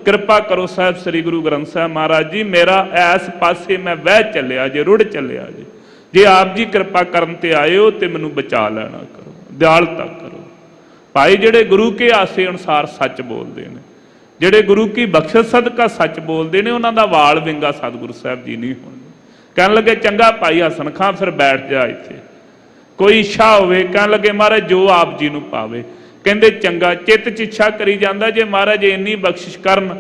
ਕਿਰਪਾ ਕਰੋ ਸਾਹਿਬ ਸ੍ਰੀ ਗੁਰੂ ਗ੍ਰੰਥ ਸਾਹਿਬ ਮਹਾਰਾਜ ਜੀ, ਮੇਰਾ ਐਸ ਪਾਸੇ ਮੈਂ ਵਹਿ ਚੱਲਿਆ ਜੇ, ਰੁੜ ਚੱਲਿਆ ਜੇ ਆਪ ਜੀ ਕਿਰਪਾ ਕਰਨ ਤੇ ਆਏ ਹੋ ਤੇ ਮੈਨੂੰ ਬਚਾ ਲੈਣਾ ਕਰੋ, ਦਿਆਲਤਾ ਕਰੋ। ਭਾਈ ਜਿਹੜੇ ਗੁਰੂ ਕੇ ਆਸੇ ਅਨੁਸਾਰ ਸੱਚ ਬੋਲਦੇ ਨੇ, ਜਿਹੜੇ ਗੁਰੂ ਕੀ ਬਖਸ਼ਿਸ਼ ਸਦਕਾ ਸੱਚ ਬੋਲਦੇ ਨੇ, ਉਹਨਾਂ ਦਾ ਵਾਲ ਵਿੰਗਾ ਸਤਿਗੁਰੂ ਸਾਹਿਬ ਜੀ ਨਹੀਂ ਹੋਣਗੇ। ਕਹਿਣ ਲੱਗੇ ਚੰਗਾ ਭਾਈ ਹਸਨ ਖਾਂ, ਫਿਰ ਬੈਠ ਜਾ ਇੱਥੇ, ਕੋਈ ਇੱਛਾ ਹੋਵੇ। ਕਹਿਣ ਲੱਗੇ ਮਹਾਰਾਜ ਜੋ ਆਪ ਜੀ ਨੂੰ ਪਾਵੇ। ਕਹਿੰਦੇ ਚੰਗਾ, ਚਿੱਤ 'ਚ ਇੱਛਾ ਕਰੀ ਜਾਂਦਾ ਜੇ ਮਹਾਰਾਜ ਇੰਨੀ ਬਖਸ਼ਿਸ਼ ਕਰਨ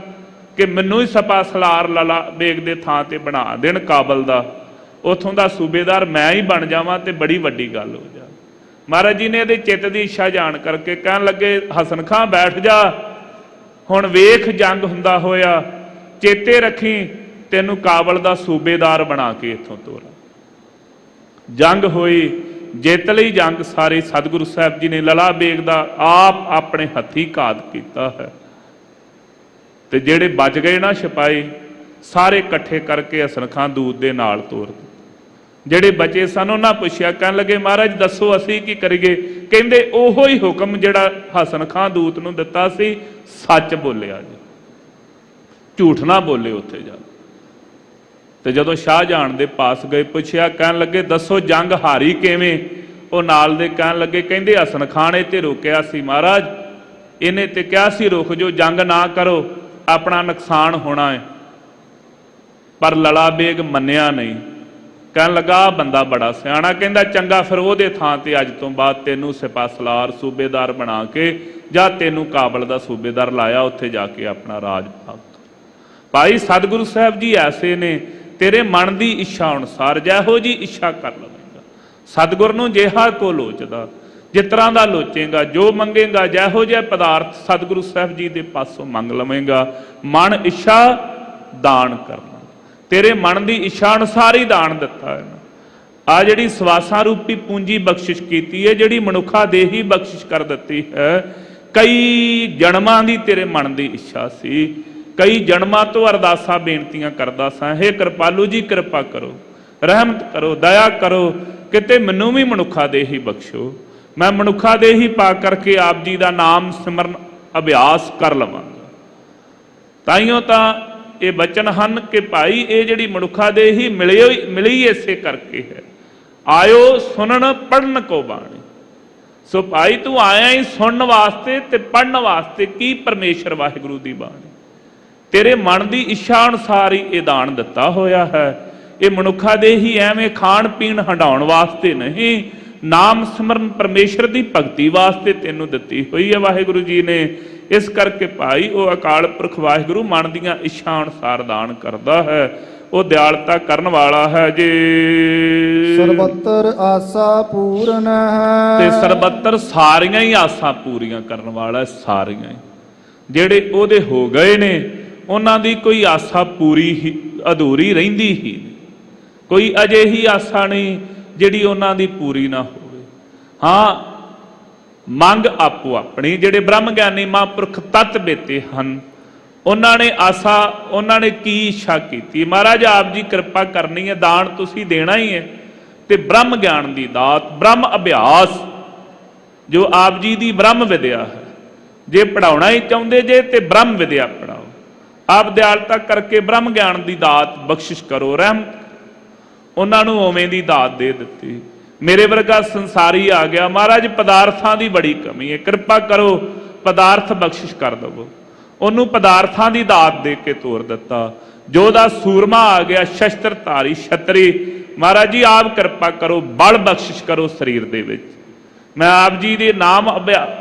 ਕਿ ਮੈਨੂੰ ਹੀ ਸਪਾ ਸਲਾਰ ਲਾਲਾ ਬੇਗ ਦੇ ਥਾਂ ਤੇ ਬਣਾ ਦੇਣ ਕਾਬਲ ਦਾ, ਉੱਥੋਂ ਦਾ ਸੂਬੇਦਾਰ ਮੈਂ ਹੀ ਬਣ ਜਾਵਾਂ ਤੇ ਬੜੀ ਵੱਡੀ ਗੱਲ ਹੋ ਜਾ। ਮਹਾਰਾਜ ਜੀ ਨੇ ਇਹਦੇ ਚਿੱਤ ਦੀ ਇੱਛਾ ਜਾਣ ਕਰਕੇ ਕਹਿਣ ਲੱਗੇ ਹਸਨ ਖਾਂ ਬੈਠ ਜਾ, ਹੁਣ ਵੇਖ ਜੰਗ ਹੁੰਦਾ ਹੋਇਆ, ਚੇਤੇ ਰੱਖੀ ਤੈਨੂੰ ਕਾਬਲ ਦਾ ਸੂਬੇਦਾਰ ਬਣਾ ਕੇ ਇੱਥੋਂ ਤੋਰਾਂ। ਜੰਗ ਹੋਈ, ਜਿੱਤ ਲਈ ਜੰਗ ਸਾਰੇ ਸਤਿਗੁਰੂ ਸਾਹਿਬ ਜੀ ਨੇ ਲਲਾ ਬੇਗ ਦਾ ਆਪ ਆਪਣੇ ਹੱਥੀਂ ਘਾਤ ਕੀਤਾ ਹੈ। ਤੇ ਜਿਹੜੇ ਬਚ ਗਏ ਨਾ ਸਿਪਾਹੀ, ਸਾਰੇ ਇਕੱਠੇ ਕਰਕੇ ਹਸਨ ਖਾਂ ਦੂਤ ਦੇ ਨਾਲ ਤੋਰ ਦਿੱਤੇ। ਜਿਹੜੇ ਬਚੇ ਸਨ ਉਹਨਾਂ ਪੁੱਛਿਆ, ਕਹਿਣ ਲੱਗੇ ਮਹਾਰਾਜ ਦੱਸੋ ਅਸੀਂ ਕੀ ਕਰੀਏ। ਕਹਿੰਦੇ ਉਹੋ ਹੀ ਹੁਕਮ ਜਿਹੜਾ ਹਸਨ ਖਾਂ ਦੂਤ ਨੂੰ ਦਿੱਤਾ ਸੀ, ਸੱਚ ਬੋਲਿਆ ਜੀ, ਝੂਠ ਨਾ ਬੋਲੇ ਉੱਥੇ ਜਾ। ਤੇ ਜਦੋਂ ਸ਼ਾਹਜਹਾਨ ਦੇ ਪਾਸ ਗਏ, ਪੁੱਛਿਆ, ਕਹਿਣ ਲੱਗੇ ਦੱਸੋ ਜੰਗ ਹਾਰੀ ਕਿਵੇਂ। ਉਹ ਨਾਲ ਦੇ ਕਹਿਣ ਲੱਗੇ, ਕਹਿੰਦੇ ਹਸਨ ਖਾਂ ਨੇ ਤੇ ਰੋਕਿਆ ਸੀ ਮਹਾਰਾਜ, ਇਹਨੇ ਤੇ ਕਿਹਾ ਸੀ ਰੁਕ ਜੋ, ਜੰਗ ਨਾ ਕਰੋ, ਆਪਣਾ ਨੁਕਸਾਨ ਹੋਣਾ ਹੈ, ਪਰ ਲਲਾ ਬੇਗ ਮੰਨਿਆ ਨਹੀਂ। ਕਹਿਣ ਲੱਗਾ ਬੰਦਾ ਬੜਾ ਸਿਆਣਾ। ਕਹਿੰਦਾ ਚੰਗਾ, ਫਿਰ ਉਹਦੇ ਥਾਂ ਤੇ ਅੱਜ ਤੋਂ ਬਾਅਦ ਤੈਨੂੰ ਸਿਪਾ ਸਲਾਰ ਸੂਬੇਦਾਰ ਬਣਾ ਕੇ ਜਾਂ ਤੈਨੂੰ ਕਾਬਲ ਦਾ ਸੂਬੇਦਾਰ ਲਾਇਆ, ਉੱਥੇ ਜਾ ਕੇ ਆਪਣਾ ਰਾਜ ਭਾਗ। ਭਾਈ ਸਤਿਗੁਰੂ ਸਾਹਿਬ ਜੀ ਐਸੇ ਨੇ, ਤੇਰੇ ਮਨ ਦੀ ਇੱਛਾ ਅਨੁਸਾਰ ਜਿਹੋ ਜੀ ਇੱਛਾ ਕਰ ਲਵੇਂਗਾ। ਸਤਿਗੁਰ ਨੂੰ ਜਿਹਾ ਕੋ ਲੋਚਦਾ, ਜਿਸ ਤਰ੍ਹਾਂ ਦਾ ਲੋਚੇਗਾ, ਜੋ ਮੰਗੇਗਾ, ਜਿਹੋ ਜਿਹਾ ਪਦਾਰਥ ਸਤਿਗੁਰੂ ਸਾਹਿਬ ਜੀ ਦੇ ਪਾਸੋਂ ਮੰਗ ਲਵੇਂਗਾ। ਮਨ ਇੱਛਾ ਦਾਨ ਕਰਨਾ, ਤੇਰੇ ਮਨ ਦੀ ਇੱਛਾ ਅਨੁਸਾਰ ਹੀ ਦਾਨ ਦਿੱਤਾ ਹੈ। ਆ ਜਿਹੜੀ ਸਵਾਸਾਂ ਰੂਪੀ ਪੂੰਜੀ ਬਖਸ਼ਿਸ਼ ਕੀਤੀ ਹੈ, ਜਿਹੜੀ ਮਨੁੱਖਾ ਦੇ ਹੀ ਬਖਸ਼ਿਸ਼ ਕਰ ਦਿੱਤੀ ਹੈ। ਕਈ ਜਨਮਾਂ ਦੀ ਤੇਰੇ ਮਨ ਦੀ ਇੱਛਾ ਸੀ, ਕਈ ਜਨਮਾਂ ਤੋਂ ਅਰਦਾਸਾਂ ਬੇਨਤੀਆਂ ਕਰਦਾ ਸਾਂ, ਹੇ ਕਿਰਪਾਲੂ ਜੀ ਕਿਰਪਾ ਕਰੋ, ਰਹਿਮਤ ਕਰੋ, ਦਇਆ ਕਰੋ, ਕਿਤੇ ਮੈਨੂੰ ਵੀ ਮਨੁੱਖਾ ਦੇ ਹੀ ਬਖਸ਼ੋ, ਮੈਂ ਮਨੁੱਖਾ ਦੇ ਹੀ ਪਾ ਕਰਕੇ ਆਪ ਜੀ ਦਾ ਨਾਮ ਸਿਮਰਨ ਅਭਿਆਸ ਕਰ ਲਵਾਂਗਾ। ਤਾਈਓ ਤਾਂ ਇਹ ਬਚਨ ਹਨ ਕਿ ਭਾਈ ਇਹ ਜਿਹੜੀ ਮਨੁੱਖਾ ਦੇ ਹੀ ਮਿਲੀ ਇਸੇ ਕਰਕੇ ਹੈ। ਆਇਓ ਸੁਣਨ ਪੜਨ ਕੋ ਬਾਣੀ। ਸੋ ਭਾਈ ਤੂੰ ਆਇਆ ਹੀ ਸੁਣਨ ਵਾਸਤੇ ਤੇ ਪੜਨ ਵਾਸਤੇ। ਕੀ ਪਰਮੇਸ਼ਰ ਵਾਹਿਗੁਰੂ ਦੀ ਬਾਣੀ ਤੇਰੇ ਮਨ ਦੀ ਇੱਛਾ ਅਨੁਸਾਰ ਹੀ ਇਹ ਦਾਨ ਦਿੱਤਾ ਹੋਇਆ ਹੈ। ਇਹ ਮਨੁੱਖਾ ਦੇ ਹੀ ਐਵੇਂ ਖਾਣ ਪੀਣ ਹੰਡਾਉਣ ਵਾਸਤੇ ਨਹੀਂ, ਨਾਮ ਸਿਮਰਨ ਪਰਮੇਸ਼ਰ ਦੀ ਭਗਤੀ ਵਾਸਤੇ ਤੈਨੂੰ ਦਿੱਤੀ ਹੋਈ ਹੈ ਵਾਹਿਗੁਰੂ ਜੀ ਨੇ। ਇਸ ਕਰਕੇ ਭਾਈ ਉਹ ਅਕਾਲ ਪੁਰਖ ਵਾਹਿਗੁਰੂ ਮਨ ਦੀਆਂ ਇੱਛਾ ਅਨੁਸਾਰ ਦਾਨ ਕਰਦਾ ਹੈ, ਉਹ ਦਿਆਲਤਾ ਕਰਨ ਵਾਲਾ ਹੈ ਜੀ। ਸਰਬੱਤਰ ਆਸਾ ਪੂਰਨ ਹੈ, ਤੇ ਸਰਬੱਤਰ ਸਾਰੀਆਂ ਹੀ ਆਸਾਂ ਪੂਰੀਆਂ ਕਰਨ ਵਾਲਾ, ਸਾਰੀਆਂ ਹੀ। ਜਿਹੜੇ ਉਹਦੇ ਹੋ ਗਏ ਨੇ ਉਹਨਾਂ ਦੀ ਕੋਈ ਆਸਾ ਪੂਰੀ ਹੀ ਅਧੂਰੀ ਰਹਿੰਦੀ ਹੀ ਨਹੀਂ, ਕੋਈ ਅਜਿਹੀ ਆਸਾ ਨਹੀਂ ਜਿਹੜੀ ਉਹਨਾਂ ਦੀ ਪੂਰੀ ਨਾ ਹੋਵੇ। ਹਾਂ, ਮੰਗ ਆਪੋ ਆਪਣੀ। ਜਿਹੜੇ ਬ੍ਰਹਮ ਗਿਆਨੀ ਮਹਾਂਪੁਰਖ ਤਤ ਬੇਤੇ ਹਨ, ਉਹਨਾਂ ਨੇ ਆਸਾ, ਉਹਨਾਂ ਨੇ ਕੀ ਇੱਛਾ ਕੀਤੀ, ਮਹਾਰਾਜ ਆਪ ਜੀ ਕਿਰਪਾ ਕਰਨੀ ਹੈ, ਦਾਨ ਤੁਸੀਂ ਦੇਣਾ ਹੀ ਹੈ। ਤੇ ਬ੍ਰਹਮ ਗਿਆਨ ਦੀ ਦਾਤ, ਬ੍ਰਹਮ ਅਭਿਆਸ, ਜੋ ਆਪ ਜੀ ਦੀ ਬ੍ਰਹਮ ਵਿਦਿਆ ਹੈ, ਜੇ ਪੜਾਉਣਾ ਹੀ ਚਾਹੁੰਦੇ ਜੇ ਤੇ ਬ੍ਰਹਮ ਵਿਦਿਆ ਪੜਾਓ। ਆਪ ਦਿਆਲਤਾ ਕਰਕੇ ਬ੍ਰਹਮ ਗਿਆਨ ਦੀ ਦਾਤ ਬਖਸ਼ਿਸ਼ ਕਰੋ, ਰਹਿਮਤ। ਉਹਨਾਂ ਨੂੰ ਉਵੇਂ ਦੀ ਦਾਤ ਦੇ ਦਿੱਤੀ। ਮੇਰੇ ਵਰਗਾ ਸੰਸਾਰੀ ਆ ਗਿਆ, ਮਹਾਰਾਜ ਪਦਾਰਥਾਂ ਦੀ ਬੜੀ ਕਮੀ ਹੈ, ਕਿਰਪਾ ਕਰੋ ਪਦਾਰਥ ਬਖਸ਼ਿਸ਼ ਕਰ ਦੇਵੋ। ਉਹਨੂੰ ਪਦਾਰਥਾਂ ਦੀ ਦਾਤ ਦੇ ਕੇ ਤੋਰ ਦਿੱਤਾ। ਜੋ ਦਾ ਸੂਰਮਾ ਆ ਗਿਆ, ਸ਼ਸਤਰ ਧਾਰੀ ਛਤਰੀ, ਮਹਾਰਾਜ ਜੀ ਆਪ ਕਿਰਪਾ ਕਰੋ, ਬਲ ਬਖਸ਼ਿਸ਼ ਕਰੋ ਸਰੀਰ ਦੇ ਵਿੱਚ। ਮੈਂ ਆਪ ਜੀ ਦੇ ਨਾਮ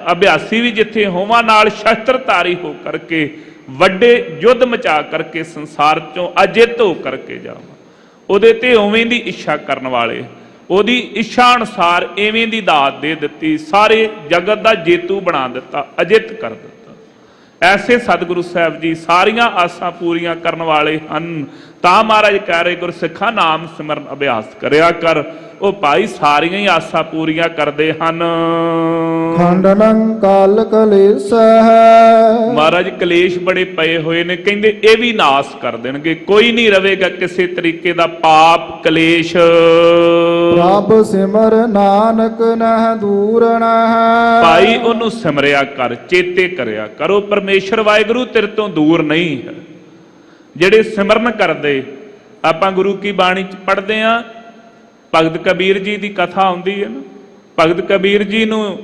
ਅਭਿਆਸੀ ਵੀ ਜਿੱਥੇ ਹੋਵਾਂ, ਨਾਲ ਸ਼ਸਤਰ ਧਾਰੀ ਹੋ ਕਰਕੇ ਵੱਡੇ ਯੁੱਧ ਮਚਾ ਕਰਕੇ ਸੰਸਾਰ ਚੋਂ ਅਜਿੱਤ ਹੋ ਕਰਕੇ ਜਾਵਾਂ। ਉਹਦੇ ਤੇ ਉਵੇਂ ਦੀ ਇੱਛਾ ਕਰਨ ਵਾਲੇ, ਉਹਦੀ ਇੱਛਾ ਅਨੁਸਾਰ ਐਵੇਂ ਦੀ ਦਾਤ ਦੇ ਦਿੱਤੀ, ਸਾਰੇ ਜਗਤ ਦਾ ਜੇਤੂ ਬਣਾ ਦਿੱਤਾ, ਅਜਿੱਤ ਕਰ ਦਿੱਤਾ। ਐਸੇ ਸਤਿਗੁਰੂ ਸਾਹਿਬ ਜੀ ਸਾਰੀਆਂ ਆਸਾਂ ਪੂਰੀਆਂ ਕਰਨ ਵਾਲੇ ਹਨ। ਤਾਂ ਮਹਾਰਾਜ ਕਹਿ ਰਹੇ ਗੁਰਸਿੱਖਾਂ ਨਾਮ ਸਿਮਰਨ ਅਭਿਆਸ ਕਰਿਆ ਕਰ। ਉਹ ਭਾਈ ਸਾਰੀਆਂ ਹੀ ਆਸਾਂ ਪੂਰੀਆਂ ਕਰਦੇ ਹਨ। ਖੰਡਨੰ ਕਾਲ ਕਲੇਸ਼ ਹੈ, ਮਹਾਰਾਜ ਕਲੇਸ਼ ਬੜੇ ਪਏ ਹੋਏ ਨੇ, ਕਹਿੰਦੇ ਇਹ ਵੀ ਨਾਸ ਕਰ ਦੇਣਗੇ। ਕੋਈ ਨਹੀਂ ਰਵੇਗਾ ਕਿਸੇ ਤਰੀਕੇ ਦਾ ਪਾਪ ਕਲੇਸ਼। ਪ੍ਰਭ ਸਿਮਰ ਨਾਨਕ ਨਹਿ ਦੂਰ ਨਹਿ। ਭਾਈ ਉਹਨੂੰ ਸਿਮਰਿਆ ਕਰ, ਚੇਤੇ ਕਰਿਆ ਕਰੋ ਪਰਮੇਸ਼ਰ ਵਾਹਿਗੁਰੂ ਤੇਰੇ ਤੋਂ ਦੂਰ ਨਹੀਂ ਹੈ। ਜਿਹੜੇ ਸਿਮਰਨ ਕਰਦੇ, ਆਪਾਂ ਗੁਰੂ ਕੀ ਬਾਣੀ ਚ ਪੜ੍ਹਦੇ ਆ, ਭਗਤ ਕਬੀਰ ਜੀ ਦੀ ਕਥਾ ਆਉਂਦੀ ਹੈ ਨਾ। ਭਗਤ ਕਬੀਰ ਜੀ ਨੂੰ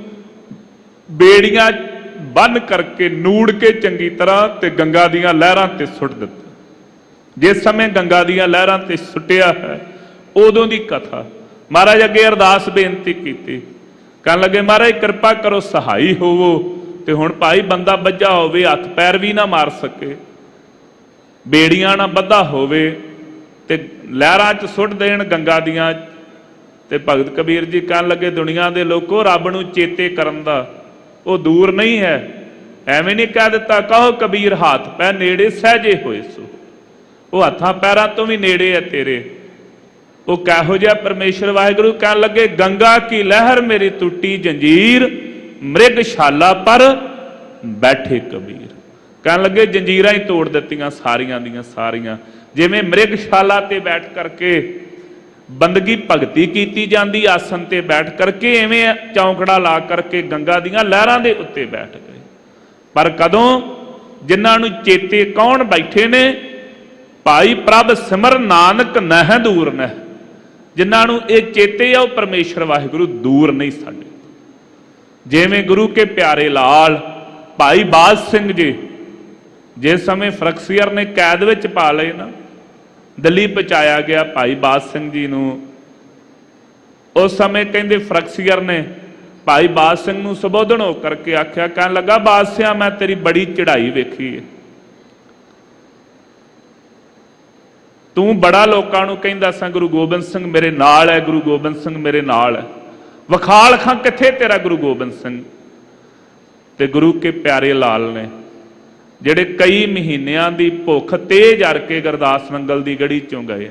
ਬੇੜੀਆਂ ਬੰਨ ਕਰਕੇ ਨੂੜ ਕੇ ਚੰਗੀ ਤਰ੍ਹਾਂ ਤੇ ਗੰਗਾ ਦੀਆਂ ਲਹਿਰਾਂ ਤੇ ਸੁੱਟ ਦਿੱਤਾ। ਜਿਸ ਸਮੇਂ ਗੰਗਾ ਦੀਆਂ ਲਹਿਰਾਂ ਤੇ ਸੁੱਟਿਆ ਹੈ, ਉਦੋਂ ਦੀ ਕਥਾ। ਮਹਾਰਾਜ ਅੱਗੇ ਅਰਦਾਸ ਬੇਨਤੀ ਕੀਤੀ, ਕਹਿਣ ਲੱਗੇ ਮਹਾਰਾਜ ਕਿਰਪਾ ਕਰੋ, ਸਹਾਈ ਹੋਵੋ। ਤੇ ਹੁਣ ਭਾਈ ਬੰਦਾ ਬੱਝਾ ਹੋਵੇ, ਹੱਥ ਪੈਰ ਵੀ ਨਾ ਮਾਰ ਸਕੇ, ਬੇੜੀਆਂ ਨਾ ਬੱਧਾ ਹੋਵੇ ਤੇ ਲਹਿਰਾਂ 'ਚ ਸੁੱਟ ਦੇਣ ਗੰਗਾ ਦੀਆਂ। ਤੇ ਭਗਤ ਕਬੀਰ ਜੀ ਕਹਿਣ ਲੱਗੇ ਦੁਨੀਆ ਦੇ ਲੋਕੋ, ਰੱਬ ਨੂੰ ਚੇਤੇ ਕਰਨ ਦਾ ਉਹ ਦੂਰ ਨਹੀਂ ਹੈ। ਐਵੇਂ ਨਹੀਂ ਕਹਿ ਦਿੱਤਾ, ਕਹੋ ਕਬੀਰ ਹੱਥ ਪੈ ਨੇੜੇ ਸਹਿਜੇ ਹੋਏ ਸੋ। ਉਹ ਹੱਥਾਂ ਪੈਰਾਂ ਤੋਂ ਵੀ ਨੇੜੇ ਹੈ ਤੇਰੇ। ਉਹ ਕਹੋ ਜਿਹਾ ਪਰਮੇਸ਼ਰ ਵਾਹਿਗੁਰੂ ਕਹਿਣ ਲੱਗੇ, ਗੰਗਾ ਕੀ ਲਹਿਰ ਮੇਰੀ ਟੁੱਟੀ ਜੰਜੀਰ, ਮ੍ਰਿਗਸ਼ਾਲਾ ਪਰ ਬੈਠੇ ਕਬੀਰ। ਕਹਿਣ ਲੱਗੇ ਜੰਜੀਰਾਂ ਹੀ ਤੋੜ ਦਿੱਤੀਆਂ ਸਾਰੀਆਂ ਦੀਆਂ ਸਾਰੀਆਂ। ਜਿਵੇਂ ਮ੍ਰਿਗਸ਼ਾਲਾ ਤੇ ਬੈਠ ਕਰਕੇ ਬੰਦਗੀ ਭਗਤੀ ਕੀਤੀ ਜਾਂਦੀ ਆਸਨ ਤੇ ਬੈਠ ਕਰਕੇ, ਐਵੇਂ ਚੌਂਕੜਾ ਲਾ ਕਰਕੇ ਗੰਗਾ ਦੀਆਂ ਲਹਿਰਾਂ ਦੇ ਉੱਤੇ ਬੈਠ ਗਏ। ਪਰ ਕਦੋਂ? ਜਿਨ੍ਹਾਂ ਨੂੰ ਚੇਤੇ ਕੌਣ ਬੈਠੇ ਨੇ? ਭਾਈ ਪ੍ਰਭ ਸਿਮਰ ਨਾਨਕ ਨਹਿ ਦੂਰ ਨਹਿ। ਜਿਨ੍ਹਾਂ ਨੂੰ ਇਹ ਚੇਤੇ ਆ ਉਹ ਪਰਮੇਸ਼ਰ ਵਾਹਿਗੁਰੂ ਦੂਰ ਨਹੀਂ ਸਾਡੇ। ਜਿਵੇਂ ਗੁਰੂ ਕੇ ਪਿਆਰੇ ਲਾਲ ਭਾਈ ਬਾਜ ਸਿੰਘ ਜੀ, ਜਿਸ ਸਮੇਂ ਫਰਕਸੀਅਰ ਨੇ ਕੈਦ ਵਿੱਚ ਪਾ ਲਏ ਨਾ, ਦਿੱਲੀ ਪਹੁੰਚਾਇਆ ਗਿਆ ਭਾਈ ਬਾਜ ਸਿੰਘ ਜੀ ਨੂੰ। ਉਸ ਸਮੇਂ ਕਹਿੰਦੇ ਫਰਕਸੀਅਰ ਨੇ ਭਾਈ ਬਾਜ ਸਿੰਘ ਨੂੰ ਸੰਬੋਧਨ ਹੋ ਕਰਕੇ ਆਖਿਆ, ਕਹਿਣ ਲੱਗਾ ਬਾਦਸ਼ਾਹ ਮੈਂ ਤੇਰੀ ਬੜੀ ਚੜ੍ਹਾਈ ਵੇਖੀ ਹੈ, ਤੂੰ ਬੜਾ ਲੋਕਾਂ ਨੂੰ ਕਹਿੰਦਾ ਸਾਂ ਗੁਰੂ ਗੋਬਿੰਦ ਸਿੰਘ ਮੇਰੇ ਨਾਲ ਹੈ, ਗੁਰੂ ਗੋਬਿੰਦ ਸਿੰਘ ਮੇਰੇ ਨਾਲ ਹੈ, ਵਿਖਾਲ ਖਾਂ ਕਿੱਥੇ ਤੇਰਾ ਗੁਰੂ ਗੋਬਿੰਦ ਸਿੰਘ। ਤੇ ਗੁਰੂ ਕੇ ਪਿਆਰੇ ਲਾਲ ਨੇ, ਜਿਹੜੇ ਕਈ ਮਹੀਨਿਆਂ ਦੀ ਭੁੱਖ ਤੇਜ਼ ਅੜ ਕੇ ਗੁਰਦਾਸ ਨੰਗਲ ਦੀ ਗੜੀ ਚੋਂ ਗਏ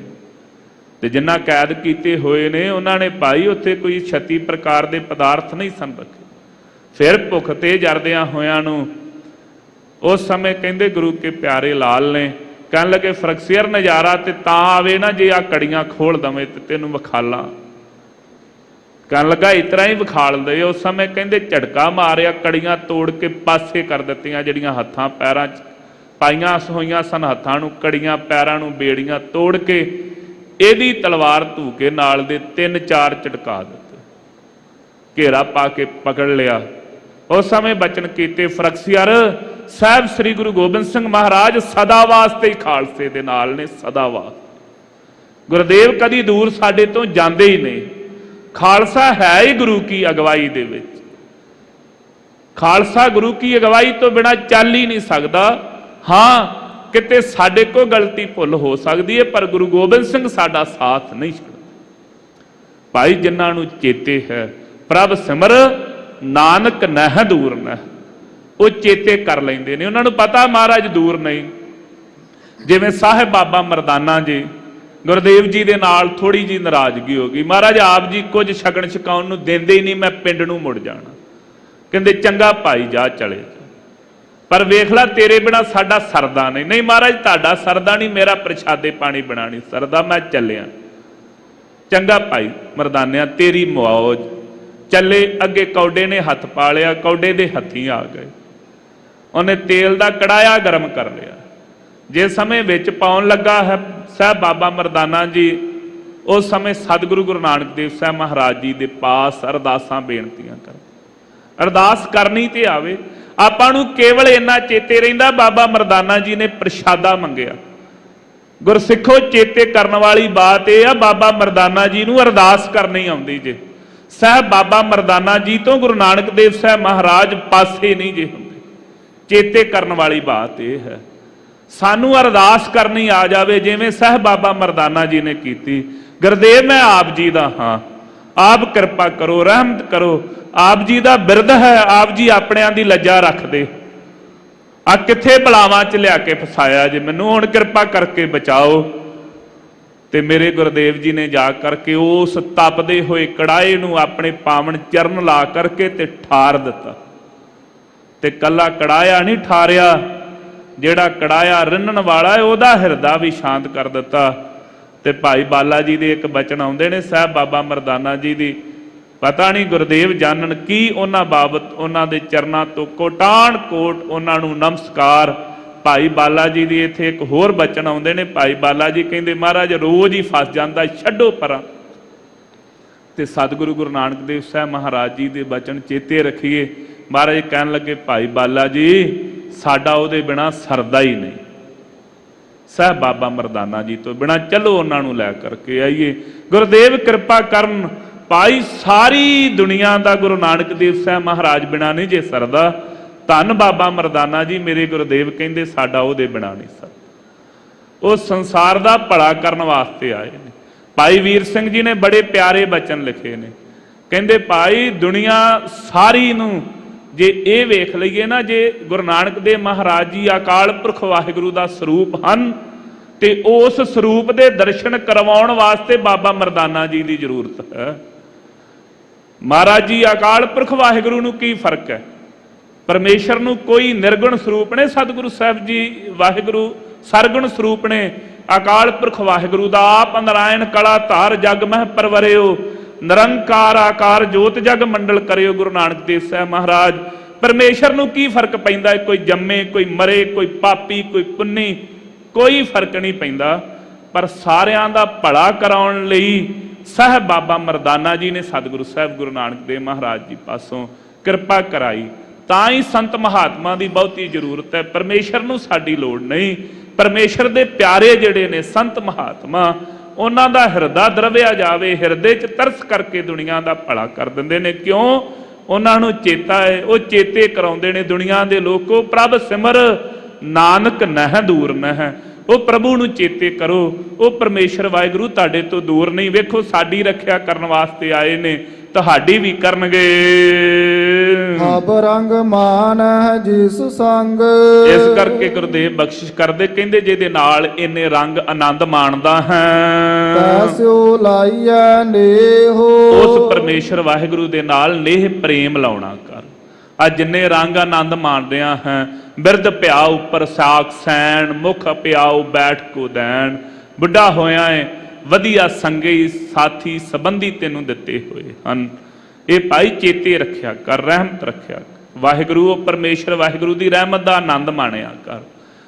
ਤੇ ਜਿਨ੍ਹਾਂ ਕੈਦ ਕੀਤੇ ਹੋਏ ਨੇ, ਉਹਨਾਂ ਨੇ ਭਾਈ ਉੱਥੇ ਕੋਈ 36 ਪ੍ਰਕਾਰ ਦੇ ਪਦਾਰਥ ਨਹੀਂ ਸਨ ਰੱਖੇ। ਫਿਰ ਭੁੱਖ ਤੇਜ਼ ਅੜਦਿਆਂ ਹੋਇਆਂ ਨੂੰ ਉਸ ਸਮੇਂ ਕਹਿੰਦੇ ਗੁਰੂ ਕੇ ਪਿਆਰੇ ਲਾਲ ਨੇ ਕਹਿਣ ਲੱਗੇ ਫਰਕਸੀਅਰ ਨਜ਼ਾਰਾ ਤੇ ਤਾਂ ਆਵੇ ਨਾ ਜੇ ਆ ਕੜੀਆਂ ਖੋਲ ਦਵੇਂ ਤੇ ਤੈਨੂੰ ਵਿਖਾਲਾਂ। ਕਹਿਣ ਲੱਗਾ ਇਸ ਤਰ੍ਹਾਂ ਹੀ ਵਿਖਾਲ ਦੇ। ਉਸ ਸਮੇਂ ਕਹਿੰਦੇ ਝਟਕਾ ਮਾਰਿਆ, ਕੜੀਆਂ ਤੋੜ ਕੇ ਪਾਸੇ ਕਰ ਦਿੱਤੀਆਂ, ਜਿਹੜੀਆਂ ਹੱਥਾਂ ਪੈਰਾਂ 'ਚ ਪਾਈਆਂ ਹੋਈਆਂ ਸਨ, ਹੱਥਾਂ ਨੂੰ ਕੜੀਆਂ, ਪੈਰਾਂ ਨੂੰ ਬੇੜੀਆਂ ਤੋੜ ਕੇ ਇਹਦੀ ਤਲਵਾਰ ਧੂ ਕੇ ਨਾਲ ਦੇ 3-4 ਝਟਕਾ ਦਿੱਤੇ, ਘੇਰਾ ਪਾ ਕੇ ਪਕੜ ਲਿਆ। ਉਸ ਸਮੇਂ ਬਚਨ ਕੀਤੇ ਫਰਕਸੀਅਰ ਸਾਹਿਬ ਸ੍ਰੀ ਗੁਰੂ ਗੋਬਿੰਦ ਸਿੰਘ ਮਹਾਰਾਜ ਸਦਾ ਵਾਸਤੇ ਹੀ ਖਾਲਸੇ ਦੇ ਨਾਲ ਨੇ, ਸਦਾ ਵਾਸਤੇ। ਗੁਰਦੇਵ ਕਦੀ ਦੂਰ ਸਾਡੇ ਤੋਂ ਜਾਂਦੇ ਹੀ ਨਹੀਂ। ਖਾਲਸਾ ਹੈ ਹੀ ਗੁਰੂ ਕੀ ਅਗਵਾਈ ਦੇ ਵਿੱਚ। ਖਾਲਸਾ ਗੁਰੂ ਕੀ ਅਗਵਾਈ ਤੋਂ ਬਿਨਾਂ ਚੱਲ ਹੀ ਨਹੀਂ ਸਕਦਾ। ਹਾਂ ਕਿਤੇ ਸਾਡੇ ਕੋਲ ਗਲਤੀ ਭੁੱਲ ਹੋ ਸਕਦੀ ਹੈ, ਪਰ ਗੁਰੂ ਗੋਬਿੰਦ ਸਿੰਘ ਸਾਡਾ ਸਾਥ ਨਹੀਂ ਛੱਡਦਾ। ਭਾਈ ਜਿਨ੍ਹਾਂ ਨੂੰ ਚੇਤੇ ਹੈ ਪ੍ਰਭ ਸਿਮਰ ਨਾਨਕ ਨਹਿ ਦੂਰ ਨਹਿ, ਉਹ ਚੇਤੇ ਕਰ ਲੈਂਦੇ ਨੇ। ਉਹਨਾਂ ਨੂੰ ਪਤਾ ਮਹਾਰਾਜ ਦੂਰ ਨਹੀਂ। ਜਿਵੇਂ ਸਾਹਿਬ ਬਾਬਾ ਮਰਦਾਨਾ ਜੀ, ਗੁਰਦੇਵ ਜੀ ਦੇ ਨਾਲ ਥੋੜੀ ਜੀ ਨਾਰਾਜ਼ਗੀ ਹੋ ਗਈ। ਮਹਾਰਾਜ ਆਪ ਜੀ ਕੁਝ ਛਕਣ ਛਕਾਉਣ ਨੂੰ ਦਿੰਦੇ ਹੀ ਨਹੀਂ, ਮੈਂ ਪਿੰਡ ਨੂੰ ਮੁੜ ਜਾਣਾ। ਕਹਿੰਦੇ ਚੰਗਾ ਭਾਈ ਜਾ ਚਲੇ ਜਾ, ਪਰ ਵੇਖ ਲੈ ਤੇਰੇ ਬਿਨਾ ਸਾਡਾ ਸਰਦਾ ਨਹੀਂ। ਨਹੀਂ ਮਹਾਰਾਜ ਤੁਹਾਡਾ ਸਰਦਾ ਨਹੀਂ, ਮੇਰਾ ਪ੍ਰਸ਼ਾਦੇ ਪਾਣੀ ਬਣਾ ਨਹੀਂ ਸਰਦਾ, ਮੈਂ ਚੱਲਿਆ। ਚੰਗਾ ਭਾਈ ਮਰਦਾਨਿਆਂ ਤੇਰੀ ਮੌਜ। ਚੱਲੇ ਅੱਗੇ ਕੌਡੇ ਨੇ ਹੱਥ ਪਾ ਲਿਆ, ਕੌਡੇ ਦੇ ਹੱਥੀਂ ਆ ਗਏ। ਉਹਨੇ ਤੇਲ ਦਾ ਕੜਾਇਆ ਗਰਮ ਕਰ ਲਿਆ। ਜੇ ਸਮੇਂ ਵਿੱਚ ਪਾਉਣ ਲੱਗਾ ਹੈ ਸਾਹਿਬ ਬਾਬਾ ਮਰਦਾਨਾ ਜੀ उस समय सतगुरु गुरु नानक देव साहब महाराज जी के पास अरदासां बेनतियां कर, अरदास करनी ते आवे। आपां नूं केवल इन्ना चेते रहिंदा बाबा मरदाना जी ने प्रशादा मंगिया। गुरसिखो चेते करने वाली बात यह आ, बाबा मरदाना जी नूं अरदास करनी आउंदी जे। साहब बाबा मरदाना जी तो गुरु नानक देव साहब महाराज पासे नहीं जे हुंदे। चेते करने वाली बात यह है, सानू अरदास करनी आ जाए जिवें साहब बाबा मरदाना जी ने की। गुरदेव मैं आप जी दा हाँ, आप कृपा करो, रहमत करो। आप जी दा बिरद है, आप जी अपनियां दी लज्जा रख दे। आ किथे बलावां च लिया के फसाया जे, मैनूं हुण कृपा करके बचाओ। ते मेरे गुरदेव जी ने जा करके उस तपदे होए कड़ाए नूं अपने पावन चरण ला करके ते ठार दिता। ते कला कड़ाया नहीं ठारिया, ਜਿਹੜਾ ਕੜਾਇਆ ਰਿੰਨਣ ਵਾਲਾ ਹੈ ਉਹਦਾ ਹਿਰਦਾ ਵੀ ਸ਼ਾਂਤ ਕਰ ਦਿੱਤਾ। ਤੇ ਭਾਈ ਬਾਲਾ ਜੀ ਦੇ ਇੱਕ ਬਚਨ ਆਉਂਦੇ ਨੇ ਸਾਹਿਬ ਬਾਬਾ ਮਰਦਾਨਾ ਜੀ ਦੀ, ਪਤਾ ਨਹੀਂ ਗੁਰਦੇਵ ਜਾਣਨ ਕੀ ਉਹਨਾਂ ਬਾਬਤ, ਉਹਨਾਂ ਦੇ ਚਰਨਾਂ ਤੋਂ ਕੋਟਾਨ ਕੋਟ ਉਹਨਾਂ ਨੂੰ ਨਮਸਕਾਰ। ਭਾਈ ਬਾਲਾ ਜੀ ਦੀ ਇੱਥੇ ਇੱਕ ਹੋਰ ਬਚਨ ਆਉਂਦੇ ਨੇ। ਭਾਈ ਬਾਲਾ ਜੀ ਕਹਿੰਦੇ ਮਹਾਰਾਜ ਰੋਜ਼ ਹੀ ਫਸ ਜਾਂਦਾ, ਛੱਡੋ ਪਰਾਂ। ਤੇ ਸਤਿਗੁਰੂ ਗੁਰੂ ਨਾਨਕ ਦੇਵ ਸਾਹਿਬ ਮਹਾਰਾਜ ਜੀ ਦੇ ਬਚਨ ਚੇਤੇ ਰੱਖੀਏ। ਮਹਾਰਾਜ ਕਹਿਣ ਲੱਗੇ ਭਾਈ ਬਾਲਾ ਜੀ ਸਾਡਾ ਉਹਦੇ ਬਿਨਾ ਸਰਦਾ ਹੀ ਨਹੀਂ, ਸਾਹਿਬ ਬਾਬਾ ਮਰਦਾਨਾ ਜੀ ਤੋਂ ਬਿਨਾ ਚਲੋ ਉਹਨਾਂ ਨੂੰ ਲੈ ਕਰਕੇ ਆਈਏ। ਗੁਰਦੇਵ ਕਿਰਪਾ ਕਰਨ, ਭਾਈ ਸਾਰੀ ਦੁਨੀਆ ਦਾ ਗੁਰੂ ਨਾਨਕ ਦੇਵ ਸਾਹਿਬ ਮਹਾਰਾਜ ਬਿਨਾ ਨਹੀਂ ਜੇ ਸਰਦਾ। ਧੰਨ ਬਾਬਾ ਮਰਦਾਨਾ ਜੀ ਮੇਰੇ ਗੁਰਦੇਵ ਕਹਿੰਦੇ ਸਾਡਾ ਉਹਦੇ ਬਿਨਾ ਨਹੀਂ ਸਰਦਾ। ਉਹ ਸੰਸਾਰ ਦਾ ਭਲਾ ਕਰਨ ਵਾਸਤੇ ਆਏ ਨੇ। ਭਾਈ ਵੀਰ ਸਿੰਘ ਜੀ ਨੇ ਬੜੇ ਪਿਆਰੇ ਬਚਨ ਲਿਖੇ ਨੇ। ਕਹਿੰਦੇ ਭਾਈ ਦੁਨੀਆ ਸਾਰੀ ਨੂੰ ਜੇ ਇਹ ਵੇਖ ਲਈਏ ਨਾ, ਜੇ ਗੁਰੂ ਨਾਨਕ ਦੇਵ ਮਹਾਰਾਜ ਜੀ ਅਕਾਲ ਪੁਰਖ ਵਾਹਿਗੁਰੂ ਦਾ ਸਰੂਪ ਹਨ ਤੇ ਉਸ ਸਰੂਪ ਦੇ ਦਰਸ਼ਨ ਕਰਵਾਉਣ ਵਾਸਤੇ ਬਾਬਾ ਮਰਦਾਨਾ ਜੀ ਦੀ ਜ਼ਰੂਰਤ ਹੈ। ਮਹਾਰਾਜ ਜੀ ਅਕਾਲ ਪੁਰਖ ਵਾਹਿਗੁਰੂ ਨੂੰ ਕੀ ਫਰਕ ਹੈ? ਪਰਮੇਸ਼ਰ ਨੂੰ ਕੋਈ ਨਿਰਗੁਣ ਸਰੂਪ ਨੇ, ਸਤਿਗੁਰੂ ਸਾਹਿਬ ਜੀ ਵਾਹਿਗੁਰੂ ਸਰਗੁਣ ਸਰੂਪ ਨੇ। ਅਕਾਲ ਪੁਰਖ ਵਾਹਿਗੁਰੂ ਦਾ ਆਪ ਨਾਰਾਇਣ ਕਲਾ ਧਾਰ ਜਗ ਮਹਿ ਪਰਵਰਿਓ, ਨਿਰੰਕਾਰ ਆਕਾਰ ਜੋਤ ਜਗ ਮੰਡਲ ਕਰਿਓ। ਗੁਰੂ ਨਾਨਕ ਦੇਵ ਸਾਹਿਬ ਮਹਾਰਾਜ, ਪਰਮੇਸ਼ਰ ਨੂੰ ਕੀ ਫਰਕ ਪੈਂਦਾ? ਕੋਈ ਜੰਮੇ, ਕੋਈ ਮਰੇ, ਕੋਈ ਪਾਪੀ, ਕੋਈ ਪੁੰਨੀ, ਕੋਈ ਫਰਕ ਨਹੀਂ ਪੈਂਦਾ। ਪਰ ਸਾਰਿਆਂ ਦਾ ਭਲਾ ਕਰਾਉਣ ਲਈ ਸਾਹਿਬ ਬਾਬਾ ਮਰਦਾਨਾ ਜੀ ਨੇ ਸਤਿਗੁਰੂ ਸਾਹਿਬ ਗੁਰੂ ਨਾਨਕ ਦੇਵ ਮਹਾਰਾਜ ਜੀ ਪਾਸੋਂ ਕਿਰਪਾ ਕਰਾਈ। ਤਾਂ ਹੀ ਸੰਤ ਮਹਾਤਮਾ ਦੀ ਬਹੁਤੀ ਜ਼ਰੂਰਤ ਹੈ, ਪਰਮੇਸ਼ਰ ਨੂੰ ਸਾਡੀ ਲੋੜ ਨਹੀਂ। ਪਰਮੇਸ਼ਰ ਦੇ ਪਿਆਰੇ ਜਿਹੜੇ ਨੇ ਸੰਤ ਮਹਾਤਮਾ, ਉਹਨਾਂ ਦਾ ਹਿਰਦਾ ਦਰਵਿਆ ਜਾਵੇ, ਹਿਰਦੇ 'ਚ ਤਰਸ ਕਰਕੇ ਦੁਨੀਆ ਦਾ ਭਲਾ ਕਰ ਦਿੰਦੇ ਨੇ। ਕਿਉਂ? ਉਹਨਾਂ ਨੂੰ ਚੇਤਾ ਹੈ, ਉਹ ਚੇਤੇ ਕਰਾਉਂਦੇ ਨੇ ਦੁਨੀਆ ਦੇ ਲੋਕੋ ਪ੍ਰਭ ਸਿਮਰ ਨਾਨਕ ਨਹਿ ਦੂਰ ਨਹਿ। ਉਹ ਪ੍ਰਭੂ ਨੂੰ ਚੇਤੇ ਕਰੋ, ਉਹ ਪਰਮੇਸ਼ਰ ਵਾਹਿਗੁਰੂ ਤੁਹਾਡੇ ਤੋਂ ਦੂਰ ਨਹੀਂ। ਵੇਖੋ ਸਾਡੀ ਰੱਖਿਆ ਕਰਨ ਵਾਸਤੇ ਆਏ ਨੇ, ਤੁਹਾਡੀ ਵੀ ਕਰਨਗੇ। ਅਬ ਰੰਗ ਮਾਨ ਹੈ ਜਿਸ ਸੰਗ। ਇਸ ਕਰਕੇ ਗੁਰਦੇਵ ਬਖਸ਼ਿਸ਼ ਕਰਦੇ, ਕਹਿੰਦੇ ਜਿਹਦੇ ਨਾਲ ਇੰਨੇ ਰੰਗ ਆਨੰਦ ਮਾਣਦਾ ਹੈ, ਤੈਸਿਓ ਲਾਈਐ ਨੇਹੋ। ਉਸ ਪਰਮੇਸ਼ਰ ਵਾਹਿਗੁਰੂ ਦੇ ਨਾਲ ਨੇਹ ਪ੍ਰੇਮ ਲਾਉਣਾ ਕਰ। ਆ ਜਿੰਨੇ ਰੰਗ ਆਨੰਦ ਮਾਣ ਰਿਹਾ ਹੈ, ਬਿਰਧ ਪਿਆਉ ਉੱਪਰ ਸਾਖ ਸੈਣ, ਮੁਖ ਪਿਆਉ ਬੈਠ ਕੋ ਦੈਣ। ਬੁੱਢਾ ਹੋਇਆ ਏ, ਵਧੀਆ ਸੰਗੀ ਸਾਥੀ ਸੰਬੰਧੀ ਤੈਨੂੰ ਦਿੱਤੇ ਹੋਏ ਹਨ। ਇਹ ਭਾਈ ਚੇਤੇ ਰੱਖਿਆ ਕਰ, ਰਹਿਮਤ ਰੱਖਿਆ ਵਾਹਿਗੁਰੂ। ਉਹ ਪਰਮੇਸ਼ਰ ਵਾਹਿਗੁਰੂ ਦੀ ਰਹਿਮਤ ਦਾ ਆਨੰਦ ਮਾਣਿਆ ਕਰ।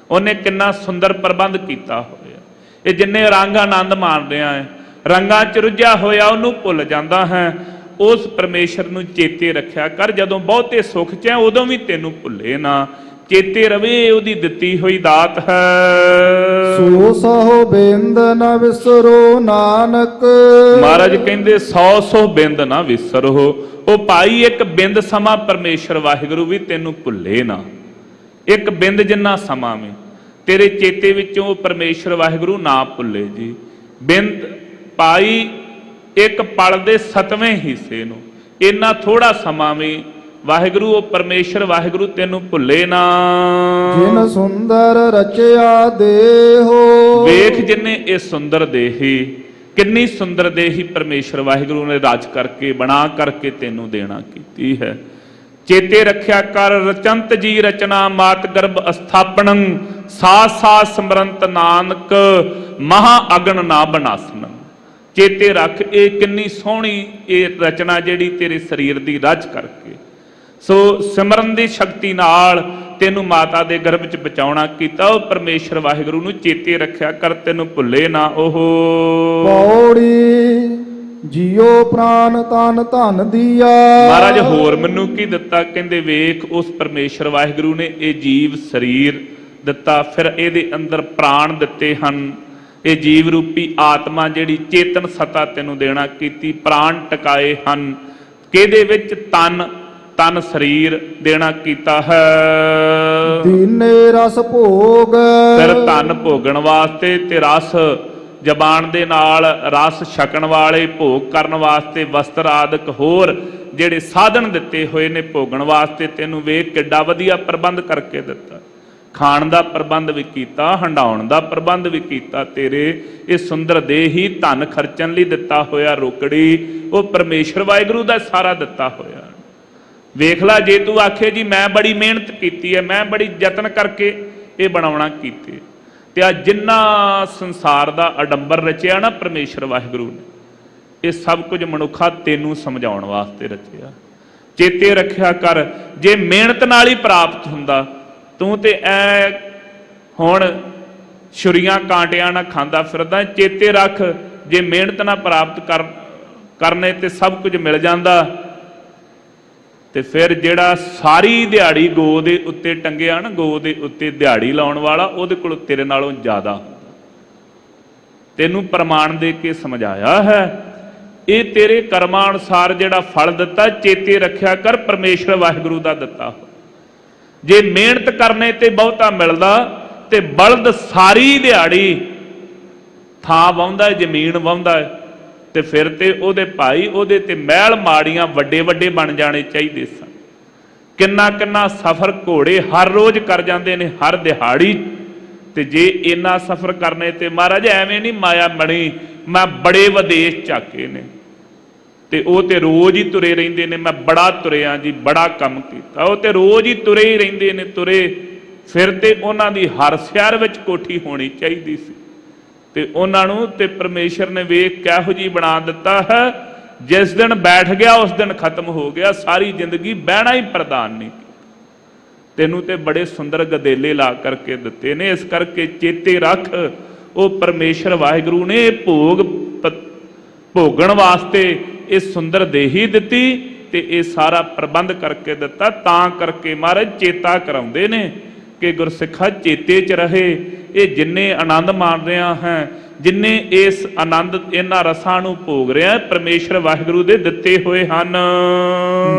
ਉਹਨੇ ਕਿੰਨਾ ਸੁੰਦਰ ਪ੍ਰਬੰਧ ਕੀਤਾ ਹੋਇਆ। ਇਹ ਜਿੰਨੇ ਰੰਗ ਆਨੰਦ ਮਾਣ ਰਿਹਾ ਹੈ, ਰੰਗਾਂ 'ਚ ਰੁੱਝਿਆ ਹੋਇਆ ਉਹਨੂੰ ਭੁੱਲ ਜਾਂਦਾ ਹੈ। ਉਸ ਪਰਮੇਸ਼ਰ ਨੂੰ ਚੇਤੇ ਰੱਖਿਆ ਕਰ। ਜਦੋਂ ਬਹੁਤੇ ਸੁੱਖ 'ਚ ਹੈ ਉਦੋਂ ਵੀ ਤੈਨੂੰ ਭੁੱਲੇ ਨਾ, ਚੇਤੇ ਰਵੇ ਉਹਦੀ ਦਿੱਤੀ ਹੋਈ ਦਾਤ ਹੈ। ਸੋ ਸਹੁ ਬਿੰਦ ਨ ਵਿਸਰੋ ਨਾਨਕ। ਮਹਾਰਾਜ ਕਹਿੰਦੇ 100 ਬਿੰਦ ਨਾ ਵਿਸਰੋ। ਉਹ ਭਾਈ ਇੱਕ ਬਿੰਦ ਸਮਾਂ ਪਰਮੇਸ਼ਰ ਵਾਹਿਗੁਰੂ ਵੀ ਤੈਨੂੰ ਭੁੱਲੇ ਨਾ। ਇੱਕ ਬਿੰਦ ਜਿੰਨਾ ਸਮਾਂ ਵੀ ਤੇਰੇ ਚੇਤੇ ਵਿੱਚੋਂ ਪਰਮੇਸ਼ਰ ਵਾਹਿਗੁਰੂ ਨਾ ਭੁੱਲੇ ਜੀ। ਬਿੰਦ ਭਾਈ ਇੱਕ ਪਲ ਦੇ 7ਵੇਂ ਹਿੱਸੇ ਨੂੰ, ਇੰਨਾ ਥੋੜਾ ਸਮਾਂ ਵੀ ਵਾਹਿਗੁਰੂ ਉਹ ਪਰਮੇਸ਼ਰ ਵਾਹਿਗੁਰੂ ਤੈਨੂੰ ਭੁੱਲੇ ਨਾ। ਜਿਨ ਸੁੰਦਰ ਰਚਿਆ ਦੇਹੋ। ਵੇਖ ਜਿੰਨੇ ਇਹ ਸੁੰਦਰ ਦੇਹੀ, ਕਿੰਨੀ ਸੁੰਦਰ ਦੇਹੀ ਪਰਮੇਸ਼ਰ ਵਾਹਿਗੁਰੂ ਨੇ ਰਚ ਕਰਕੇ ਬਣਾ ਕਰਕੇ ਤੈਨੂੰ ਦੇਣਾ ਕੀਤੀ ਹੈ। ਚੇਤੇ ਰੱਖਿਆ ਕਰ, ਰਚੰਤ ਜੀ ਰਚਨਾ ਮਾਤ ਗਰਭ ਅਸਥਾਪਨੰ, ਸਾਸ ਸਾਸ ਸਮਰੰਤ ਨਾਨਕ ਮਹਾ ਅਗਨ ਨਾ ਬਨਾਸਨ। ਚੇਤੇ ਰੱਖ ਇਹ ਕਿੰਨੀ ਸੋਹਣੀ ਇਹ ਰਚਨਾ ਜਿਹੜੀ ਤੇਰੇ ਸਰੀਰ ਦੀ ਰਚ ਕਰਕੇ। ਸੋ ਸਿਮਰਨ ਦੀ ਸ਼ਕਤੀ ਨਾਲ ਤੈਨੂੰ ਮਾਤਾ ਦੇ ਗਰਭ ਚ ਬਚਾਉਣਾ ਕੀਤਾ। ਉਹ ਪਰਮੇਸ਼ਰ ਵਾਹਿਗੁਰੂ ਨੂੰ ਚੇਤੇ ਰੱਖਿਆ ਕਰ, ਤੈਨੂੰ ਭੁੱਲੇ ਨਾ ਉਹ। ਪੌੜੀ ਜਿਉ ਪ੍ਰਾਨ ਤਨ ਧਨ ਦੀਆ। ਮਹਾਰਾਜ ਹੋਰ ਮੈਨੂੰ ਕੀ ਦਿੱਤਾ? ਕਹਿੰਦੇ ਵੇਖ, ਉਸ ਪਰਮੇਸ਼ਰ ਵਾਹਿਗੁਰੂ ਨੇ ਇਹ ਜੀਵ ਸਰੀਰ ਦਿੱਤਾ, ਫਿਰ ਇਹਦੇ ਅੰਦਰ ਪ੍ਰਾਣ ਦਿੱਤੇ ਹਨ। ਇਹ ਜੀਵ ਰੂਪੀ ਆਤਮਾ ਜਿਹੜੀ ਚੇਤਨ ਸਤਾ ਤੈਨੂੰ ਦੇਣਾ ਕੀਤੀ, ਪ੍ਰਾਣ ਟਿਕਾਏ ਹਨ ਕਿਹਦੇ ਵਿੱਚ? ਤਨ ਸਰੀਰ ਦੇਣਾ ਕੀਤਾ ਹੈ। ਦੀਨੇ ਰਸ ਭੋਗ, ਫਿਰ ਧਨ ਭੋਗਣ ਵਾਸਤੇ ਤੇ ਰਸ ਜ਼ਬਾਨ ਦੇ ਨਾਲ ਰਸ ਛਕਣ ਵਾਲੇ, ਭੋਗ ਕਰਨ ਵਾਸਤੇ ਵਸਤਰ ਆਦਿਕ ਹੋਰ ਜਿਹੜੇ ਸਾਧਨ ਦਿੱਤੇ ਹੋਏ ਨੇ ਭੋਗਣ ਵਾਸਤੇ। ਤੈਨੂੰ ਵੇਖ ਕਿੱਡਾ ਵਧੀਆ ਪ੍ਰਬੰਧ ਕਰਕੇ ਦਿੱਤਾ। ਖਾਣ ਦਾ ਪ੍ਰਬੰਧ ਵੀ ਕੀਤਾ, ਹੰਡਾਉਣ ਦਾ ਪ੍ਰਬੰਧ ਵੀ ਕੀਤਾ। ਤੇਰੇ ਇਹ ਸੁੰਦਰ ਦੇਹ ਹੀ ਧਨ ਖਰਚਣ ਲਈ ਦਿੱਤਾ ਹੋਇਆ ਰੋਕੜੀ ਉਹ ਪਰਮੇਸ਼ਰ ਵਾਹਿਗੁਰੂ ਦਾ ਸਾਰਾ ਦਿੱਤਾ ਹੋਇਆ। ਵੇਖ ਲੈ, ਜੇ ਤੂੰ ਆਖੇ ਜੀ ਮੈਂ ਬੜੀ ਮਿਹਨਤ ਕੀਤੀ ਹੈ, ਮੈਂ ਬੜੀ ਯਤਨ ਕਰਕੇ ਇਹ ਬਣਾਉਣਾ ਕੀਤੇ, ਤੇ ਆ ਜਿੰਨਾ ਸੰਸਾਰ ਦਾ ਅਡੰਬਰ ਰਚਿਆ ਨਾ ਪਰਮੇਸ਼ਰ ਵਾਹਿਗੁਰੂ ਨੇ, ਇਹ ਸਭ ਕੁਝ ਮਨੁੱਖਾ ਤੈਨੂੰ ਸਮਝਾਉਣ ਵਾਸਤੇ ਰਚਿਆ। ਚੇਤੇ ਰੱਖਿਆ ਕਰ, ਜੇ ਮਿਹਨਤ ਨਾਲ ਹੀ ਪ੍ਰਾਪਤ ਹੁੰਦਾ, ਤੂੰ ਤੇ ਐ ਹੁਣ ਛੁਰੀਆਂ ਕਾਂਟਿਆਂ ਨਾਲ ਖਾਂਦਾ ਫਿਰਦਾ। ਚੇਤੇ ਰੱਖ, ਜੇ ਮਿਹਨਤ ਨਾਲ ਪ੍ਰਾਪਤ ਕਰਨੇ ਤੇ ਸਭ ਕੁਝ ਮਿਲ ਜਾਂਦਾ, ਤੇ ਫਿਰ ਜਿਹੜਾ ਸਾਰੀ ਦਿਹਾੜੀ ਗੋ ਦੇ ਉੱਤੇ ਟੰਗਿਆ ਨਾ, ਗੋ ਦੇ ਉੱਤੇ ਦਿਹਾੜੀ ਲਾਉਣ ਵਾਲਾ, ਉਹਦੇ ਕੋਲ ਤੇਰੇ ਨਾਲੋਂ ਜ਼ਿਆਦਾ ਹੁੰਦਾ। ਤੈਨੂੰ ਪ੍ਰਮਾਣ ਦੇ ਕੇ ਸਮਝਾਇਆ ਹੈ। ਇਹ ਤੇਰੇ ਕਰਮਾਂ ਅਨੁਸਾਰ ਜਿਹੜਾ ਫਲ ਦਿੱਤਾ, ਚੇਤੇ ਰੱਖਿਆ ਕਰ, ਪਰਮੇਸ਼ਰ ਵਾਹਿਗੁਰੂ ਦਾ ਦਿੱਤਾ। ਜੇ ਮਿਹਨਤ ਕਰਨੇ ਤੇ ਬਹੁਤਾ ਮਿਲਦਾ ਤੇ ਬਲਦ ਸਾਰੀ ਦਿਹਾੜੀ ਥਾਂ ਵਾਹੁੰਦਾ, ਜ਼ਮੀਨ ਵਾਹੁੰਦਾ, ਤੇ ਫਿਰ ਤੇ ਉਹਦੇ ਭਾਈ ਉਹਦੇ ਤੇ ਮਹਿਲ ਮਾੜੀਆਂ ਵੱਡੇ ਵੱਡੇ ਬਣ ਜਾਣੇ ਚਾਹੀਦੇ ਸਨ। ਕਿੰਨਾ ਕਿੰਨਾ ਸਫ਼ਰ ਘੋੜੇ ਹਰ ਰੋਜ਼ ਕਰ ਜਾਂਦੇ ਨੇ, ਹਰ ਦਿਹਾੜੀ। ਤੇ ਜੇ ਇੰਨਾ ਸਫ਼ਰ ਕਰਨੇ ਤੇ ਮਹਾਰਾਜ ਐਵੇਂ ਨਹੀਂ ਮਾਇਆ ਮਣੀ ਮੈਂ ਬੜੇ ਵਿਦੇਸ਼ ਝਾਕੇ ਨੇ, ਤੇ ਉਹ ਤੇ ਰੋਜ਼ ਹੀ ਤੁਰੇ ਰਹਿੰਦੇ ਨੇ। ਮੈਂ ਬੜਾ ਤੁਰਿਆ ਜੀ, ਬੜਾ ਕੰਮ ਕੀਤਾ। ਉਹ ਤੇ ਰੋਜ਼ ਹੀ ਤੁਰੇ ਹੀ ਰਹਿੰਦੇ ਨੇ, ਤੁਰੇ ਫਿਰ ਤੇ ਉਹਨਾਂ ਦੀ ਹਰ ਸ਼ਹਿਰ ਵਿੱਚ ਕੋਠੀ ਹੋਣੀ ਚਾਹੀਦੀ ਸੀ। ਤੇ ਉਹਨਾਂ ਨੂੰ ਤੇ ਪਰਮੇਸ਼ਰ ਨੇ ਵੇਖ ਕਿਹੋ ਜੀ ਬਣਾ ਦਿੱਤਾ ਹੈ, ਜਿਸ ਦਿਨ ਬੈਠ ਗਿਆ ਉਸ ਦਿਨ ਖਤਮ ਹੋ ਗਿਆ, ਸਾਰੀ ਜ਼ਿੰਦਗੀ ਬਹਿਣਾ ਹੀ ਪ੍ਰਦਾਨ ਨਹੀਂ ਕੀਤਾ। ਤੈਨੂੰ ਤੇ ਬੜੇ ਸੁੰਦਰ ਗਦੇਲੇ ਲਾ ਕਰਕੇ ਦਿੱਤੇ ਨੇ। ਇਸ ਕਰਕੇ ਚੇਤੇ ਰੱਖ, ਉਹ ਪਰਮੇਸ਼ਰ ਵਾਹਿਗੁਰੂ ਨੇ ਭੋਗਣ ਵਾਸਤੇ ਇਹ ਸੁੰਦਰ ਦੇਹੀ ਦਿੱਤੀ ਤੇ ਇਹ ਸਾਰਾ ਪ੍ਰਬੰਧ ਕਰਕੇ ਦਿੱਤਾ। ਤਾਂ ਕਰਕੇ ਮਹਾਰਾਜ ਚੇਤਾ ਕਰਾਉਂਦੇ ਨੇ ਕਿ ਗੁਰਸਿੱਖਾ ਚੇਤੇ 'ਚ ਰਹੇ। ਇਹ ਜਿੰਨੇ ਆਨੰਦ ਮਾਣ ਰਿਹਾ ਹੈ, ਜਿੰਨੇ ਇਸ ਆਨੰਦ ਇਹਨਾਂ ਰਸਾਂ ਨੂੰ ਭੋਗ ਰਿਹਾ, ਪਰਮੇਸ਼ਰ ਵਾਹਿਗੁਰੂ ਦੇ ਦਿੱਤੇ ਹੋਏ ਹਨ।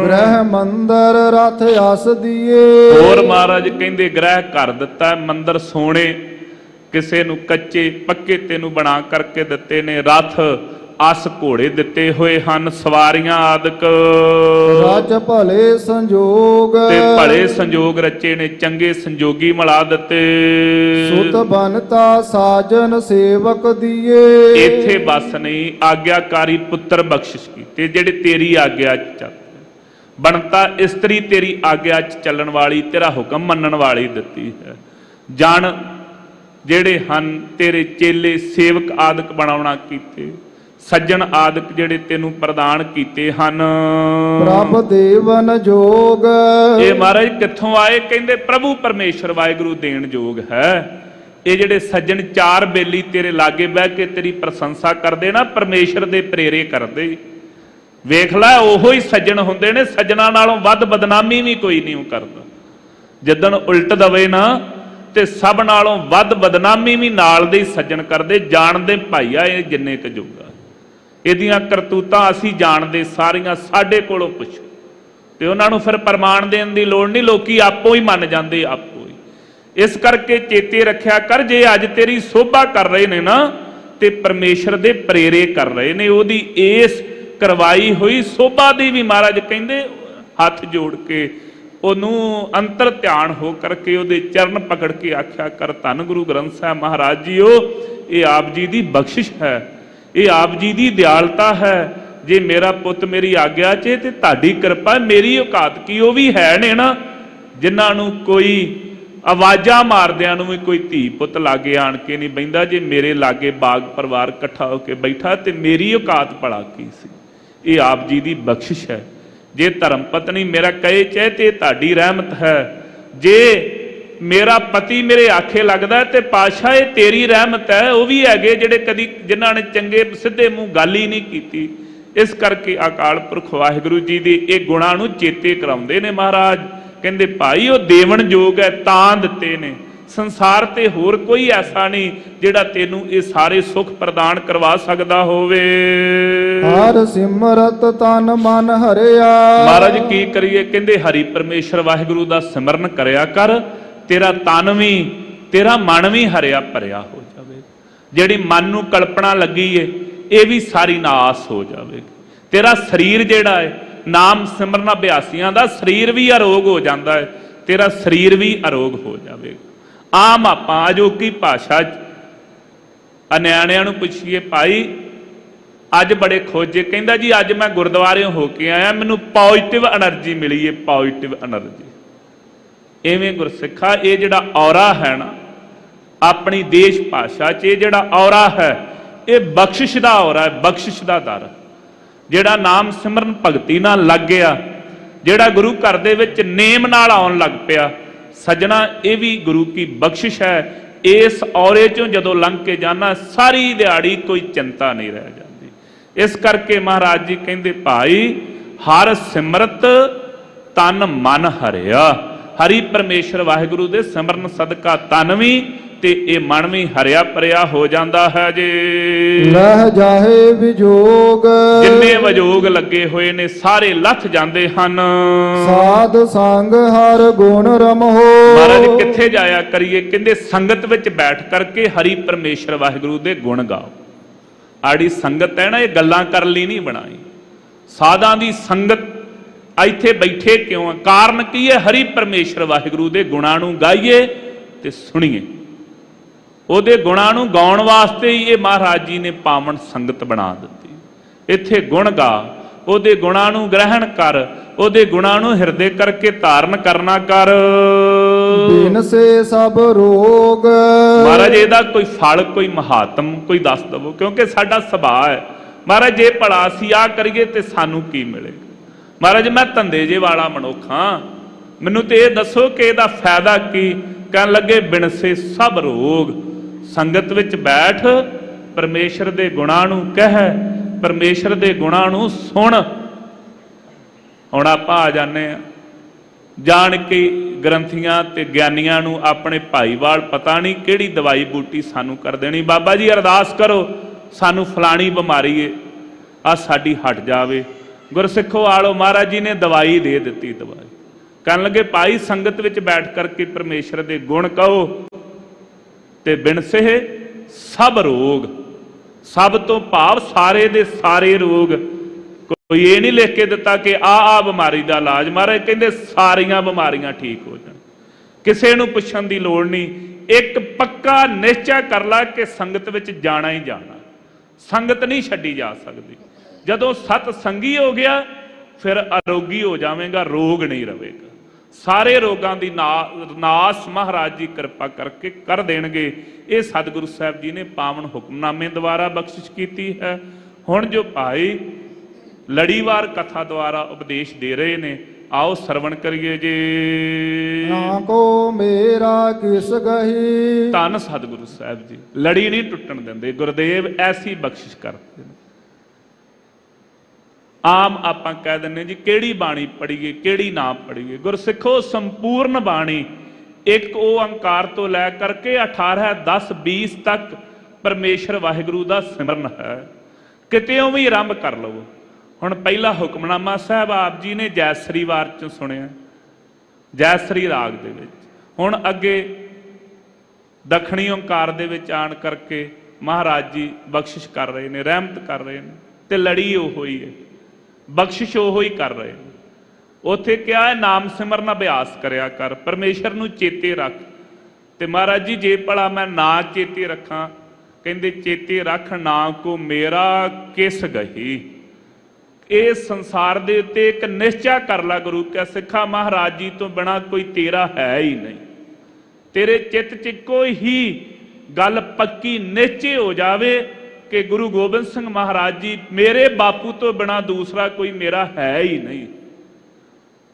ਗ੍ਰਹਿ ਮੰਦਰ ਰਥ ਅਸ ਦੀਏ। ਹੋਰ ਮਹਾਰਾਜ ਕਹਿੰਦੇ ਗ੍ਰਹਿ ਘਰ ਦਿੱਤਾ, ਮੰਦਰ ਸੋਹਣੇ, ਕਿਸੇ ਨੂੰ ਕੱਚੇ ਪੱਕੇ ਤੈਨੂੰ ਬਣਾ ਕਰਕੇ ਦਿੱਤੇ ਨੇ। ਰਥ ਅਸ ਘੋੜੇ ਦਿੱਤੇ ਹੋਏ ਹਨ, ਸਵਾਰੀਆਂ ਆਦਿਕ। ਰਚ ਭਲੇ ਸੰਜੋਗ, ਤੇ ਭਲੇ ਸੰਜੋਗ ਰਚੇ ਨੇ, ਚੰਗੇ ਸੰਜੋਗੀ ਮਿਲਾ ਦਿੱਤੇ। ਸੁਤ ਬਨਤਾ ਸਾਜਨ ਸੇਵਕ ਦੀਏ। ਇੱਥੇ ਬਸ ਨਹੀਂ, ਆਗਿਆਕਾਰੀ ਪੁੱਤਰ ਬਖਸ਼ਿਸ਼ ਕੀਤੇ ਜਿਹੜੇ ਤੇਰੀ ਆਗਿਆ 'ਚ ਚੱਲ। ਬਣਤਾ ਇਸਤਰੀ ਤੇਰੀ ਆਗਿਆ 'ਚ ਚੱਲਣ ਵਾਲੀ, ਤੇਰਾ ਹੁਕਮ ਮੰਨਣ ਵਾਲੀ ਦਿੱਤੀ ਹੈ। ਜਨ ਜਿਹੜੇ ਹਨ ਤੇਰੇ ਚੇਲੇ ਸੇਵਕ ਆਦਿਕ ਬਣਾਉਣਾ ਕੀਤੇ। ਸੱਜਣ ਆਦਿਕ ਜਿਹੜੇ ਤੈਨੂੰ ਪ੍ਰਦਾਨ ਕੀਤੇ ਹਨ। ਪ੍ਰਭ ਦੇਵਨ ਜੋਗ। ਇਹ ਮਹਾਰਾਜ ਕਿੱਥੋਂ ਆਏ? ਕਹਿੰਦੇ ਪ੍ਰਭੂ ਪਰਮੇਸ਼ਰ ਵਾਹਿਗੁਰੂ ਦੇਣ ਯੋਗ ਹੈ। ਇਹ ਜਿਹੜੇ ਸੱਜਣ ਚਾਰ ਬੇਲੀ ਤੇਰੇ ਲਾਗੇ ਬਹਿ ਕੇ ਤੇਰੀ ਪ੍ਰਸ਼ੰਸਾ ਕਰਦੇ ਨਾ, ਪਰਮੇਸ਼ਰ ਦੇ ਪ੍ਰੇਰੇ ਕਰਦੇ। ਵੇਖ ਲੈ, ਉਹੋ ਹੀ ਸੱਜਣ ਹੁੰਦੇ ਨੇ। ਸੱਜਣਾ ਨਾਲੋਂ ਵੱਧ ਬਦਨਾਮੀ ਵੀ ਕੋਈ ਨਹੀਂ ਕਰਦਾ। ਜਿੱਦਣ ਉਲਟ ਦਵੇ ਨਾ, ਤੇ ਸਭ ਨਾਲੋਂ ਵੱਧ ਬਦਨਾਮੀ ਵੀ ਨਾਲ ਦੇ ਹੀ ਸੱਜਣ ਕਰਦੇ। ਜਾਣਦੇ ਭਾਈਆ ਇਹ ਜਿੰਨੇ ਕੁ ਜੋਗਾ, ਇਹਦੀਆਂ ਕਰਤੂਤਾਂ ਅਸੀਂ ਜਾਣਦੇ ਸਾਰੀਆਂ, ਸਾਡੇ ਕੋਲੋਂ ਪੁੱਛੋ। ਤੇ ਉਹਨਾਂ ਨੂੰ ਫਿਰ ਪ੍ਰਮਾਣ ਦੇਣ ਦੀ ਲੋੜ ਨਹੀਂ, ਲੋਕੀ ਆਪੋ ਹੀ ਮੰਨ ਜਾਂਦੇ, ਆਪੋ ਹੀ। ਇਸ ਕਰਕੇ ਚੇਤੇ ਰੱਖਿਆ ਕਰ, ਜੇ ਅੱਜ ਤੇਰੀ ਸੋਭਾ ਕਰ ਰਹੇ ਨੇ ਨਾ, ਤੇ ਪਰਮੇਸ਼ਰ ਦੇ ਪ੍ਰੇਰੇ ਕਰ ਰਹੇ ਨੇ। ਉਹਦੀ ਇਸ ਕਰਵਾਈ ਹੋਈ ਸੋਭਾ ਦੀ ਵੀ ਮਹਾਰਾਜ ਕਹਿੰਦੇ ਹੱਥ ਜੋੜ ਕੇ ਉਹਨੂੰ ਅੰਤਰ ਧਿਆਨ ਹੋ ਕਰਕੇ ਉਹਦੇ ਚਰਨ ਪਕੜ ਕੇ ਆਖਿਆ ਕਰ, ਧੰਨ ਗੁਰੂ ਗ੍ਰੰਥ ਸਾਹਿਬ ਮਹਾਰਾਜ ਜੀਓ, ਇਹ ਆਪ ਜੀ ਦੀ ਬਖਸ਼ਿਸ਼ ਹੈ, ਇਹ ਆਪ ਜੀ ਦੀ ਦਿਆਲਤਾ ਹੈ। ਜੇ ਮੇਰਾ ਪੁੱਤ ਮੇਰੀ ਆਗਿਆ 'ਚ ਤੇ ਤੁਹਾਡੀ ਕਿਰਪਾ, ਮੇਰੀ ਔਕਾਤ ਕੀ? ਉਹ ਵੀ ਹੈ ਨੇ ਨਾ ਜਿਨ੍ਹਾਂ ਨੂੰ ਕੋਈ ਆਵਾਜ਼ਾਂ ਮਾਰਦਿਆਂ ਨੂੰ ਵੀ ਕੋਈ ਧੀ ਪੁੱਤ ਲਾਗੇ ਆਣ ਕੇ ਨਹੀਂ ਬਹਿੰਦਾ। ਜੇ ਮੇਰੇ ਲਾਗੇ ਬਾਗ ਪਰਿਵਾਰ ਇਕੱਠਾ ਹੋ ਕੇ ਬੈਠਾ ਤੇ ਮੇਰੀ ਔਕਾਤ ਭਲਾ ਕੀ ਸੀ? ਇਹ ਆਪ ਜੀ ਦੀ ਬਖਸ਼ਿਸ਼ ਹੈ। ਜੇ ਧਰਮ ਪਤਨੀ ਮੇਰਾ ਕਹੇ ਚਾਹੇ ਤੇ ਤੁਹਾਡੀ ਰਹਿਮਤ ਹੈ। जे मेरा पति मेरे आखे लगदा ते पातशाह ये तेरी रहमत है। वो भी हैगे जिहड़े कदी जिन्हां ने चंगे सिद्धे मूँह गल ही नहीं कीती। इस करके अकाल पुरख वाहिगुरू जी दे ये गुणां नूं चेते कराउंदे ने महाराज। कहंदे भाई वो देवण जोग है तां दित्ते ने, संसार ते होर कोई ऐसा नहीं जिहड़ा तेनू ये सारे सुख प्रदान करवा सकदा होवे। हर सिमरत तन मन हरिया। महाराज की करिए, कहंदे हरि परमेश्वर वाहिगुरू दा सिमरन करया कर, तेरा तन भी तेरा मन भी हरिया भरिया हो जावे। जिहड़ी मन नूं कल्पना लगी है ये भी सारी नाश हो जावे। तेरा शरीर जिहड़ा है नाम सिमरन अभ्यासियां दा शरीर भी अरोग हो जाता है, तेरा शरीर भी अरोग हो जाएगा। आम आपां अजोकी भाषा निआणिआं नूं पुछीए भाई अज बड़े खोजे, कहंदा जी अज मैं गुरुद्वारे होके आया मैनूं पॉजिटिव एनर्जी मिली है, पॉजिटिव एनर्जी। इवें गुरसिखा ये जिहड़ा औरा है ना अपनी देश भाषा च, ये जिहड़ा औरा है ये बख्शिश दा औरा है, बख्शिश दा दर। जिहड़ा नाम सिमरन भगती नाल लग गया, जिहड़ा गुरु घर दे विच नेम नाल आउण लग पिया, सजना ये भी गुरु की बख्शिश है। इस औरे चों जदों लंघ के जाना सारी दिहाड़ी कोई चिंता नहीं रह जाती। इस करके महाराज जी कहंदे भाई हर सिमरत तन मन हरिया। हरि परमेश्वर वाहिगुरू दे सिमरन सदका तन भी ते ये मन भी हरिया भरिया हो जाता है जे। लह जाहे विजोग। जिन्ने वजोग लगे हुए ने सारे लथ जाते हैं। साध संग हर गुण रमहो। महाराज किथे जाया करिए, कहंदे संगत विच बैठ करके हरि परमेश्वर वाहिगुरू दे गुण गाओ। आड़ी संगत है ना ये गल्लां कर ली नहीं बनाई। साधां दी संगत इत्थे बैठे क्यों है? कारण की है? हरि परमेश्वर वाहिगुरू दे गुणां नूं गाइए ते सुणीए। ਉਹਦੇ ਗੁਣਾਂ ਨੂੰ ਗਾਉਣ ਵਾਸਤੇ ਹੀ ਇਹ ਮਹਾਰਾਜ ਜੀ ਨੇ ਪਾਵਨ ਸੰਗਤ ਬਣਾ ਦਿੱਤੀ। ਇੱਥੇ ਗੁਣ ਗਾ, ਉਹਦੇ ਗੁਣਾਂ ਨੂੰ ਗ੍ਰਹਿਣ ਕਰ, ਉਹਦੇ ਗੁਣਾਂ ਨੂੰ ਹਿਰਦੇ ਕਰਕੇ ਧਾਰਨ ਕਰਨਾ ਕਰ। ਬਿਨ ਸੇ ਸਭ ਰੋਗ। ਮਹਾਰਾਜ ਇਹਦਾ ਕੋਈ ਫਲ ਕੋਈ ਮਹਾਤਮ ਕੋਈ ਦੱਸ ਦਵੋ, ਕਿਉਂਕਿ ਸਾਡਾ ਸੁਭਾਅ ਹੈ ਮਹਾਰਾਜ ਜੇ ਭਲਾ ਅਸੀਂ ਆਹ ਕਰੀਏ ਤੇ ਸਾਨੂੰ ਕੀ ਮਿਲੇਗਾ। ਮਹਾਰਾਜ ਮੈਂ ਧੰਦੇ ਜੇ ਵਾਲਾ ਮਨੁੱਖ ਹਾਂ, ਮੈਨੂੰ ਤੇ ਇਹ ਦੱਸੋ ਕਿ ਇਹਦਾ ਫਾਇਦਾ ਕੀ। ਕਹਿਣ ਲੱਗੇ ਬਿਨ ਸੇ ਸਭ ਰੋਗ। ਸੰਗਤ ਵਿੱਚ ਬੈਠ, ਪਰਮੇਸ਼ਰ ਦੇ ਗੁਣਾਂ ਨੂੰ ਕਹਿ, ਪਰਮੇਸ਼ਰ ਦੇ ਗੁਣਾਂ ਨੂੰ ਸੁਣ। ਹੁਣ ਆਪਾਂ ਆ ਜਾਂਦੇ ਆ ਜਾਣ ਕੇ ਗ੍ਰੰਥੀਆਂ ਤੇ ਗਿਆਨੀਆਂ ਨੂੰ ਆਪਣੇ ਭਾਈਵਾਲ ਪਤਾ ਨਹੀਂ ਕਿਹੜੀ ਦਵਾਈ ਬੂਟੀ ਸਾਨੂੰ ਕਰ ਦੇਣੀ। ਬਾਬਾ ਜੀ ਅਰਦਾਸ ਕਰੋ ਸਾਨੂੰ ਫਲਾਣੀ ਬਿਮਾਰੀ ਏ ਆ ਸਾਡੀ ਹਟ ਜਾਵੇ। ਗੁਰਸਿੱਖੋ ਆਲੋ ਮਹਾਰਾਜ ਜੀ ਨੇ ਦਵਾਈ ਦੇ ਦਿੱਤੀ। ਦਵਾਈ ਕਹਿਣ ਲੱਗੇ ਭਾਈ ਸੰਗਤ ਵਿੱਚ ਬੈਠ ਕਰਕੇ ਪਰਮੇਸ਼ਰ ਦੇ ਗੁਣ ਕਹੋ ਤੇ ਬਿਨ ਸੇ ਸਭ ਰੋਗ। ਸਭ ਤੋਂ ਭਾਵ ਸਾਰੇ ਦੇ ਸਾਰੇ ਰੋਗ। ਕੋਈ ਇਹ ਨਹੀਂ ਲਿਖ ਕੇ ਦਿੱਤਾ ਕਿ ਆ ਬਿਮਾਰੀ ਦਾ ਇਲਾਜ। ਮਹਾਰਾਜ ਕਹਿੰਦੇ ਸਾਰੀਆਂ ਬਿਮਾਰੀਆਂ ਠੀਕ ਹੋ ਜਾਣ, ਕਿਸੇ ਨੂੰ ਪੁੱਛਣ ਦੀ ਲੋੜ ਨਹੀਂ। ਇੱਕ ਪੱਕਾ ਨਿਸ਼ਚਾ ਕਰ ਲੈ ਕਿ ਸੰਗਤ ਵਿੱਚ ਜਾਣਾ ਹੀ ਜਾਣਾ, ਸੰਗਤ ਨਹੀਂ ਛੱਡੀ ਜਾ ਸਕਦੀ। ਜਦੋਂ ਸਤ ਸੰਗੀ ਹੋ ਗਿਆ ਫਿਰ ਅਰੋਗੀ ਹੋ ਜਾਵੇਗਾ, ਰੋਗ ਨਹੀਂ ਰਹੇਗਾ। ਸਾਰੇ ਰੋਗਾਂ ਦੀ ਨਾਸ ਮਹਾਰਾਜ ਜੀ ਕਿਰਪਾ ਕਰਕੇ ਕਰ ਦੇਣਗੇ। ਇਹ ਸਤਿਗੁਰੂ ਸਾਹਿਬ ਜੀ ਨੇ ਪਾਵਨ ਹੁਕਮਨਾਮੇ ਦੁਆਰਾ ਬਖਸ਼ਿਸ਼ ਕੀਤੀ ਹੈ। ਹੁਣ ਜੋ ਭਾਈ ਲੜੀਵਾਰ ਕਥਾ ਦੁਆਰਾ ਉਪਦੇਸ਼ ਦੇ ਰਹੇ ਨੇ, ਆਓ ਸਰਵਣ ਕਰੀਏ ਜੀ। ਨਾ ਕੋ ਮੇਰਾ ਕਿਸ ਗਹੀ। ਧੰਨ ਸਤਿਗੁਰੂ ਸਾਹਿਬ ਜੀ ਲੜੀ ਨਹੀਂ ਟੁੱਟਣ ਦਿੰਦੇ। ਗੁਰਦੇਵ ਐਸੀ ਬਖਸ਼ਿਸ਼ ਕਰਦੇ ਨੇ। ਆਮ ਆਪਾਂ ਕਹਿ ਦਿੰਦੇ ਜੀ ਕਿਹੜੀ ਬਾਣੀ ਪੜ੍ਹੀਏ ਕਿਹੜੀ ਨਾ ਪੜ੍ਹੀਏ। ਗੁਰਸਿੱਖੋ ਸੰਪੂਰਨ ਬਾਣੀ ਇੱਕ ਓੰਕਾਰ ਤੋਂ ਲੈ ਕਰਕੇ 18 10 20 ਤੱਕ ਪਰਮੇਸ਼ਰ ਵਾਹਿਗੁਰੂ ਦਾ ਸਿਮਰਨ ਹੈ। ਕਿਤੇੋਂ ਵੀ ਆਰੰਭ ਕਰ ਲਵੋ। ਹੁਣ ਪਹਿਲਾ ਹੁਕਮਨਾਮਾ ਸਾਹਿਬ ਆਪ ਜੀ ਨੇ ਜੈਸਰੀ ਵਾਰ ਚ ਸੁਣਿਆ, ਜੈਸਰੀ ਰਾਗ ਦੇ ਵਿੱਚ। ਹੁਣ ਅੱਗੇ ਦੱਖਣੀ ਓੰਕਾਰ ਦੇ ਵਿੱਚ ਆਣ ਕਰਕੇ ਮਹਾਰਾਜ ਜੀ ਬਖਸ਼ਿਸ਼ ਕਰ ਰਹੇ ਨੇ, ਰਹਿਮਤ ਕਰ ਰਹੇ ਨੇ ਤੇ ਲੜੀ ਉਹੋ ਹੀ ਹੈ, ਬਖਸ਼ਿਸ਼ ਉਹੋ ਹੀ ਕਰ ਰਹੇ ਨੇ। ਉੱਥੇ ਕਿਹਾ ਹੈ ਨਾਮ ਸਿਮਰਨ ਅਭਿਆਸ ਕਰਿਆ ਕਰ, ਪਰਮੇਸ਼ਰ ਨੂੰ ਚੇਤੇ ਰੱਖ। ਤੇ ਮਹਾਰਾਜ ਜੀ ਜੇ ਭਲਾ ਮੈਂ ਨਾ ਚੇਤੇ ਰੱਖਾਂ, ਕਹਿੰਦੇ ਚੇਤੇ ਰੱਖ ਨਾ ਕੋ ਮੇਰਾ ਕਿਸ ਗਹੀ। ਇਹ ਸੰਸਾਰ ਦੇ ਉੱਤੇ ਇੱਕ ਨਿਸ਼ਚਾ ਕਰ ਲੈ ਗੁਰੂ ਕਾ ਸਿੱਖਾ, ਮਹਾਰਾਜ ਜੀ ਤੋਂ ਬਿਨਾ ਕੋਈ ਤੇਰਾ ਹੈ ਹੀ ਨਹੀਂ। ਤੇਰੇ ਚਿੱਤ 'ਚ ਕੋਈ ਹੀ ਗੱਲ ਪੱਕੀ ਨਿਸ਼ਚੇ ਹੋ ਜਾਵੇ ਕਿ ਗੁਰੂ ਗੋਬਿੰਦ ਸਿੰਘ ਮਹਾਰਾਜ ਜੀ ਮੇਰੇ ਬਾਪੂ ਤੋਂ ਬਿਨਾ ਦੂਸਰਾ ਕੋਈ ਮੇਰਾ ਹੈ ਹੀ ਨਹੀਂ।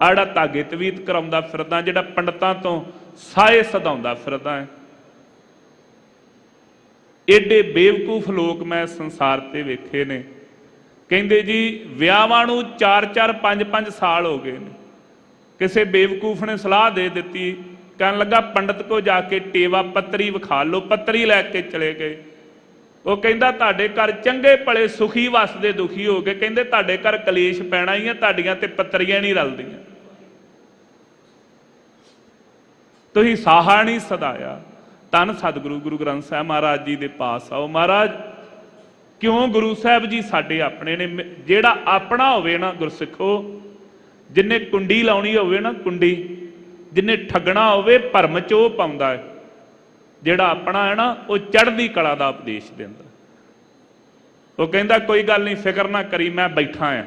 ਆੜਾ ਧਾਗੇ ਤਵੀਤ ਕਰਾਉਂਦਾ ਫਿਰਦਾ, ਜਿਹੜਾ ਪੰਡਤਾਂ ਤੋਂ ਸਾਏ ਸਦਾਉਂਦਾ ਫਿਰਦਾ ਹੈ। ਏਡੇ ਬੇਵਕੂਫ ਲੋਕ ਮੈਂ ਸੰਸਾਰ ਤੇ ਵੇਖੇ ਨੇ। ਕਹਿੰਦੇ ਜੀ ਵਿਆਹਾਂ ਨੂੰ 4-4 5-5 ਸਾਲ ਹੋ ਗਏ ਨੇ। ਕਿਸੇ ਬੇਵਕੂਫ ਨੇ ਸਲਾਹ ਦੇ ਦਿੱਤੀ, ਕਹਿਣ ਲੱਗਾ ਪੰਡਤ ਕੋ ਜਾ ਕੇ ਟੇਵਾ ਪੱਤਰੀ ਵਿਖਾ ਲਓ। ਪੱਤਰੀ ਲੈ ਕੇ ਚਲੇ ਗਏ। ਉਹ ਕਹਿੰਦਾ ਤੁਹਾਡੇ ਘਰ ਚੰਗੇ ਭਲੇ ਸੁਖੀ ਵਸਦੇ ਦੁਖੀ ਹੋ ਗਏ, ਕਹਿੰਦੇ ਤੁਹਾਡੇ ਘਰ ਕਲੇਸ਼ ਪੈਣਾ ਹੀ ਆ, ਤੁਹਾਡੀਆਂ ਤੇ ਪੱਤਰੀਆਂ ਨਹੀਂ ਰਲਦੀਆਂ, ਤੁਸੀਂ ਸਾਹਾ ਨਹੀਂ ਸਦਾਇਆ। ਧੰਨ ਸਤਿਗੁਰੂ ਗੁਰੂ ਗ੍ਰੰਥ ਸਾਹਿਬ ਮਹਾਰਾਜ ਜੀ ਦੇ ਪਾਸ ਆਓ। ਮਹਾਰਾਜ ਕਿਉਂ ਗੁਰੂ ਸਾਹਿਬ ਜੀ ਸਾਡੇ ਆਪਣੇ ਨੇ। ਜਿਹੜਾ ਆਪਣਾ ਹੋਵੇ ਨਾ ਗੁਰਸਿੱਖੋ, ਜਿੰਨੇ ਕੁੰਡੀ ਲਾਉਣੀ ਹੋਵੇ ਨਾ, ਕੁੰਡੀ ਜਿੰਨੇ ਠੱਗਣਾ ਹੋਵੇ ਭਰਮ ਚ ਉਹ ਪਾਉਂਦਾ ਹੈ। ਜਿਹੜਾ ਆਪਣਾ ਹੈ ਨਾ ਉਹ ਚੜ੍ਹਦੀ ਕਲਾ ਦਾ ਉਪਦੇਸ਼ ਦਿੰਦਾ। ਉਹ ਕਹਿੰਦਾ ਕੋਈ ਗੱਲ ਨਹੀਂ, ਫਿਕਰ ਨਾ ਕਰੀ, ਮੈਂ ਬੈਠਾ ਆ।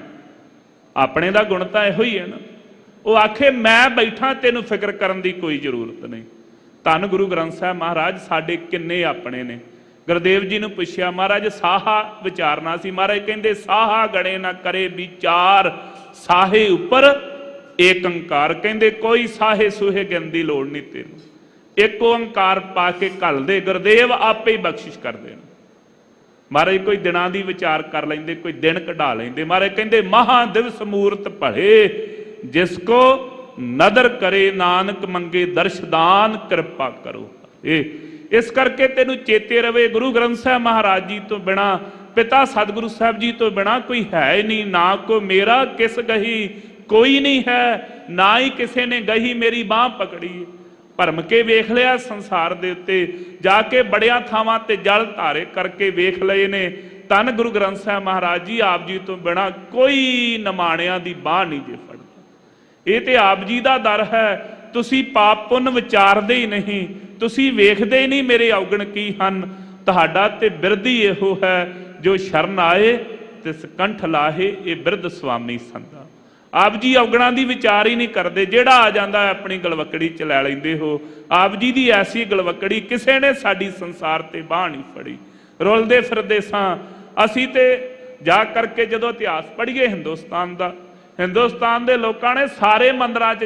ਆਪਣੇ ਦਾ ਗੁਣ ਤਾਂ ਇਹੋ ਹੀ ਹੈ ਨਾ। ਉਹ ਆਖੇ ਮੈਂ ਬੈਠਾ, ਤੈਨੂੰ ਫਿਕਰ ਕਰਨ ਦੀ ਕੋਈ ਜ਼ਰੂਰਤ ਨਹੀਂ। ਧੰਨ ਗੁਰੂ ਗ੍ਰੰਥ ਸਾਹਿਬ ਮਹਾਰਾਜ ਸਾਡੇ ਕਿੰਨੇ ਆਪਣੇ ਨੇ। ਗੁਰਦੇਵ ਜੀ ਨੂੰ ਪੁੱਛਿਆ, ਮਹਾਰਾਜ ਸਾਹਾ ਵਿਚਾਰਨਾ ਸੀ। ਮਹਾਰਾਜ ਕਹਿੰਦੇ ਸਾਹਾ ਗਣੇ ਨਾ ਕਰੇ ਵਿਚਾਰ, ਸਾਹੇ ਉੱਪਰ ਏਕ ਓੰਕਾਰ। ਕਹਿੰਦੇ ਕੋਈ ਸਾਹੇ ਸੂਹੇ ਗਿਣ ਦੀ ਲੋੜ ਨਹੀਂ ਤੈਨੂੰ, ਇੱਕ ਓੰਕਾਰ ਪਾ ਕੇ ਘੱਲ ਦੇ, ਗੁਰਦੇਵ ਆਪੇ ਹੀ ਬਖਸ਼ਿਸ਼ ਕਰਦੇ ਨੇ। ਮਹਾਰਾਜ ਕੋਈ ਦਿਨਾਂ ਦੀ ਵਿਚਾਰ ਕਰ ਲੈਂਦੇ, ਕੋਈ ਦਿਨ ਕਢਾ ਲੈਂਦੇ। ਮਹਾਰਾਜ ਕਹਿੰਦੇ ਮਹਾ ਦਿਵਸ ਮੂਰਤ ਭਲੇ, ਜਿਸ ਕੋ ਨਦਰ ਕਰੇ ਨਾਨਕ ਮੰਗੇ ਦਰਸ਼ਦਾਨ, ਕਿਰਪਾ ਕਰੋ। ਇਸ ਕਰਕੇ ਤੈਨੂੰ ਚੇਤੇ ਰਵੇ ਗੁਰੂ ਗ੍ਰੰਥ ਸਾਹਿਬ ਮਹਾਰਾਜ ਜੀ ਤੋਂ ਬਿਨਾ, ਪਿਤਾ ਸਤਿਗੁਰੂ ਸਾਹਿਬ ਜੀ ਤੋਂ ਬਿਨਾ ਕੋਈ ਹੈ ਹੀ ਨਹੀਂ। ਨਾ ਕੋ ਮੇਰਾ ਕਿਸ ਗਹੀ ਕੋਈ ਨਹੀਂ ਹੈ, ਨਾ ਹੀ ਕਿਸੇ ਨੇ ਗਹੀ ਮੇਰੀ ਬਾਂਹ ਪਕੜੀ। ਭਰਮ ਕੇ ਵੇਖ ਲਿਆ ਸੰਸਾਰ ਦੇ ਉੱਤੇ, ਜਾ ਕੇ ਬੜਿਆਂ ਥਾਵਾਂ ਤੇ ਜਲ ਧਾਰੇ ਕਰਕੇ ਵੇਖ ਲਏ ਨੇ। ਧੰਨ ਗੁਰੂ ਗ੍ਰੰਥ ਸਾਹਿਬ ਮਹਾਰਾਜ ਜੀ ਆਪ ਜੀ ਤੋਂ ਬਿਨਾ ਕੋਈ ਨਿਮਾਣਿਆਂ ਦੀ ਬਾਂਹ ਨਹੀਂ ਜੇ ਫੜਦਾ। ਇਹ ਤੇ ਆਪ ਜੀ ਦਾ ਦਰ ਹੈ। ਤੁਸੀਂ ਪਾਪ ਪੁੰਨ ਵਿਚਾਰਦੇ ਹੀ ਨਹੀਂ, ਤੁਸੀਂ ਵੇਖਦੇ ਹੀ ਨਹੀਂ ਮੇਰੇ ਔਗਣ ਕੀ ਹਨ। ਤੁਹਾਡਾ ਤੇ ਬਿਰਧੀ ਇਹੋ ਹੈ, ਜੋ ਸ਼ਰਨ ਆਏ ਤਿਸ ਕੰਠ ਲਾਹੇ, ਇਹ ਬਿਰਧ ਸੁਆਮੀ ਸੰਦਾ। ਆਪ ਜੀ ਔਗਣਾਂ ਦੀ ਵਿਚਾਰ ਹੀ ਨਹੀਂ ਕਰਦੇ। ਜਿਹੜਾ ਆ ਜਾਂਦਾ ਆਪਣੀ ਗਲਵਕੜੀ ਚ ਲੈ ਲੈਂਦੇ ਹੋ। ਆਪ ਜੀ ਦੀ ਐਸੀ ਗਲਵਕੜੀ ਕਿਸੇ ਨੇ ਸਾਡੀ ਸੰਸਾਰ ਤੇ ਬਾਂਹ ਨਹੀਂ ਫੜੀ। ਰੁਲਦੇ ਫਿਰਦੇ ਸਾਂ ਅਸੀਂ ਤੇ। ਜਾ ਕਰਕੇ ਜਦੋਂ ਇਤਿਹਾਸ ਪੜ੍ਹੀਏ ਹਿੰਦੁਸਤਾਨ ਦਾ, ਹਿੰਦੁਸਤਾਨ ਦੇ ਲੋਕਾਂ ਨੇ ਸਾਰੇ ਮੰਦਰਾਂ 'ਚ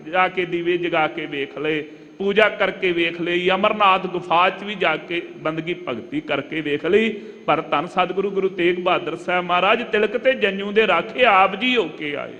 ਜਾ ਕੇ ਦੀਵੇ ਜਗਾ ਕੇ ਵੇਖ ਲਏ, ਪੂਜਾ ਕਰਕੇ ਵੇਖ ਲਈ, ਅਮਰਨਾਥ ਗੁਫਾ 'ਚ ਵੀ ਜਾ ਕੇ ਬੰਦਗੀ ਭਗਤੀ ਕਰਕੇ ਵੇਖ ਲਈ। ਪਰ ਧੰਨ ਸਤਿਗੁਰੂ ਗੁਰੂ ਤੇਗ ਬਹਾਦਰ ਸਾਹਿਬ ਮਹਾਰਾਜ ਤਿਲਕ ਤੇ ਜੰਜੂ ਦੇ ਰਾਖੇ ਆਪ ਜੀ ਹੋ ਕੇ ਆਏ।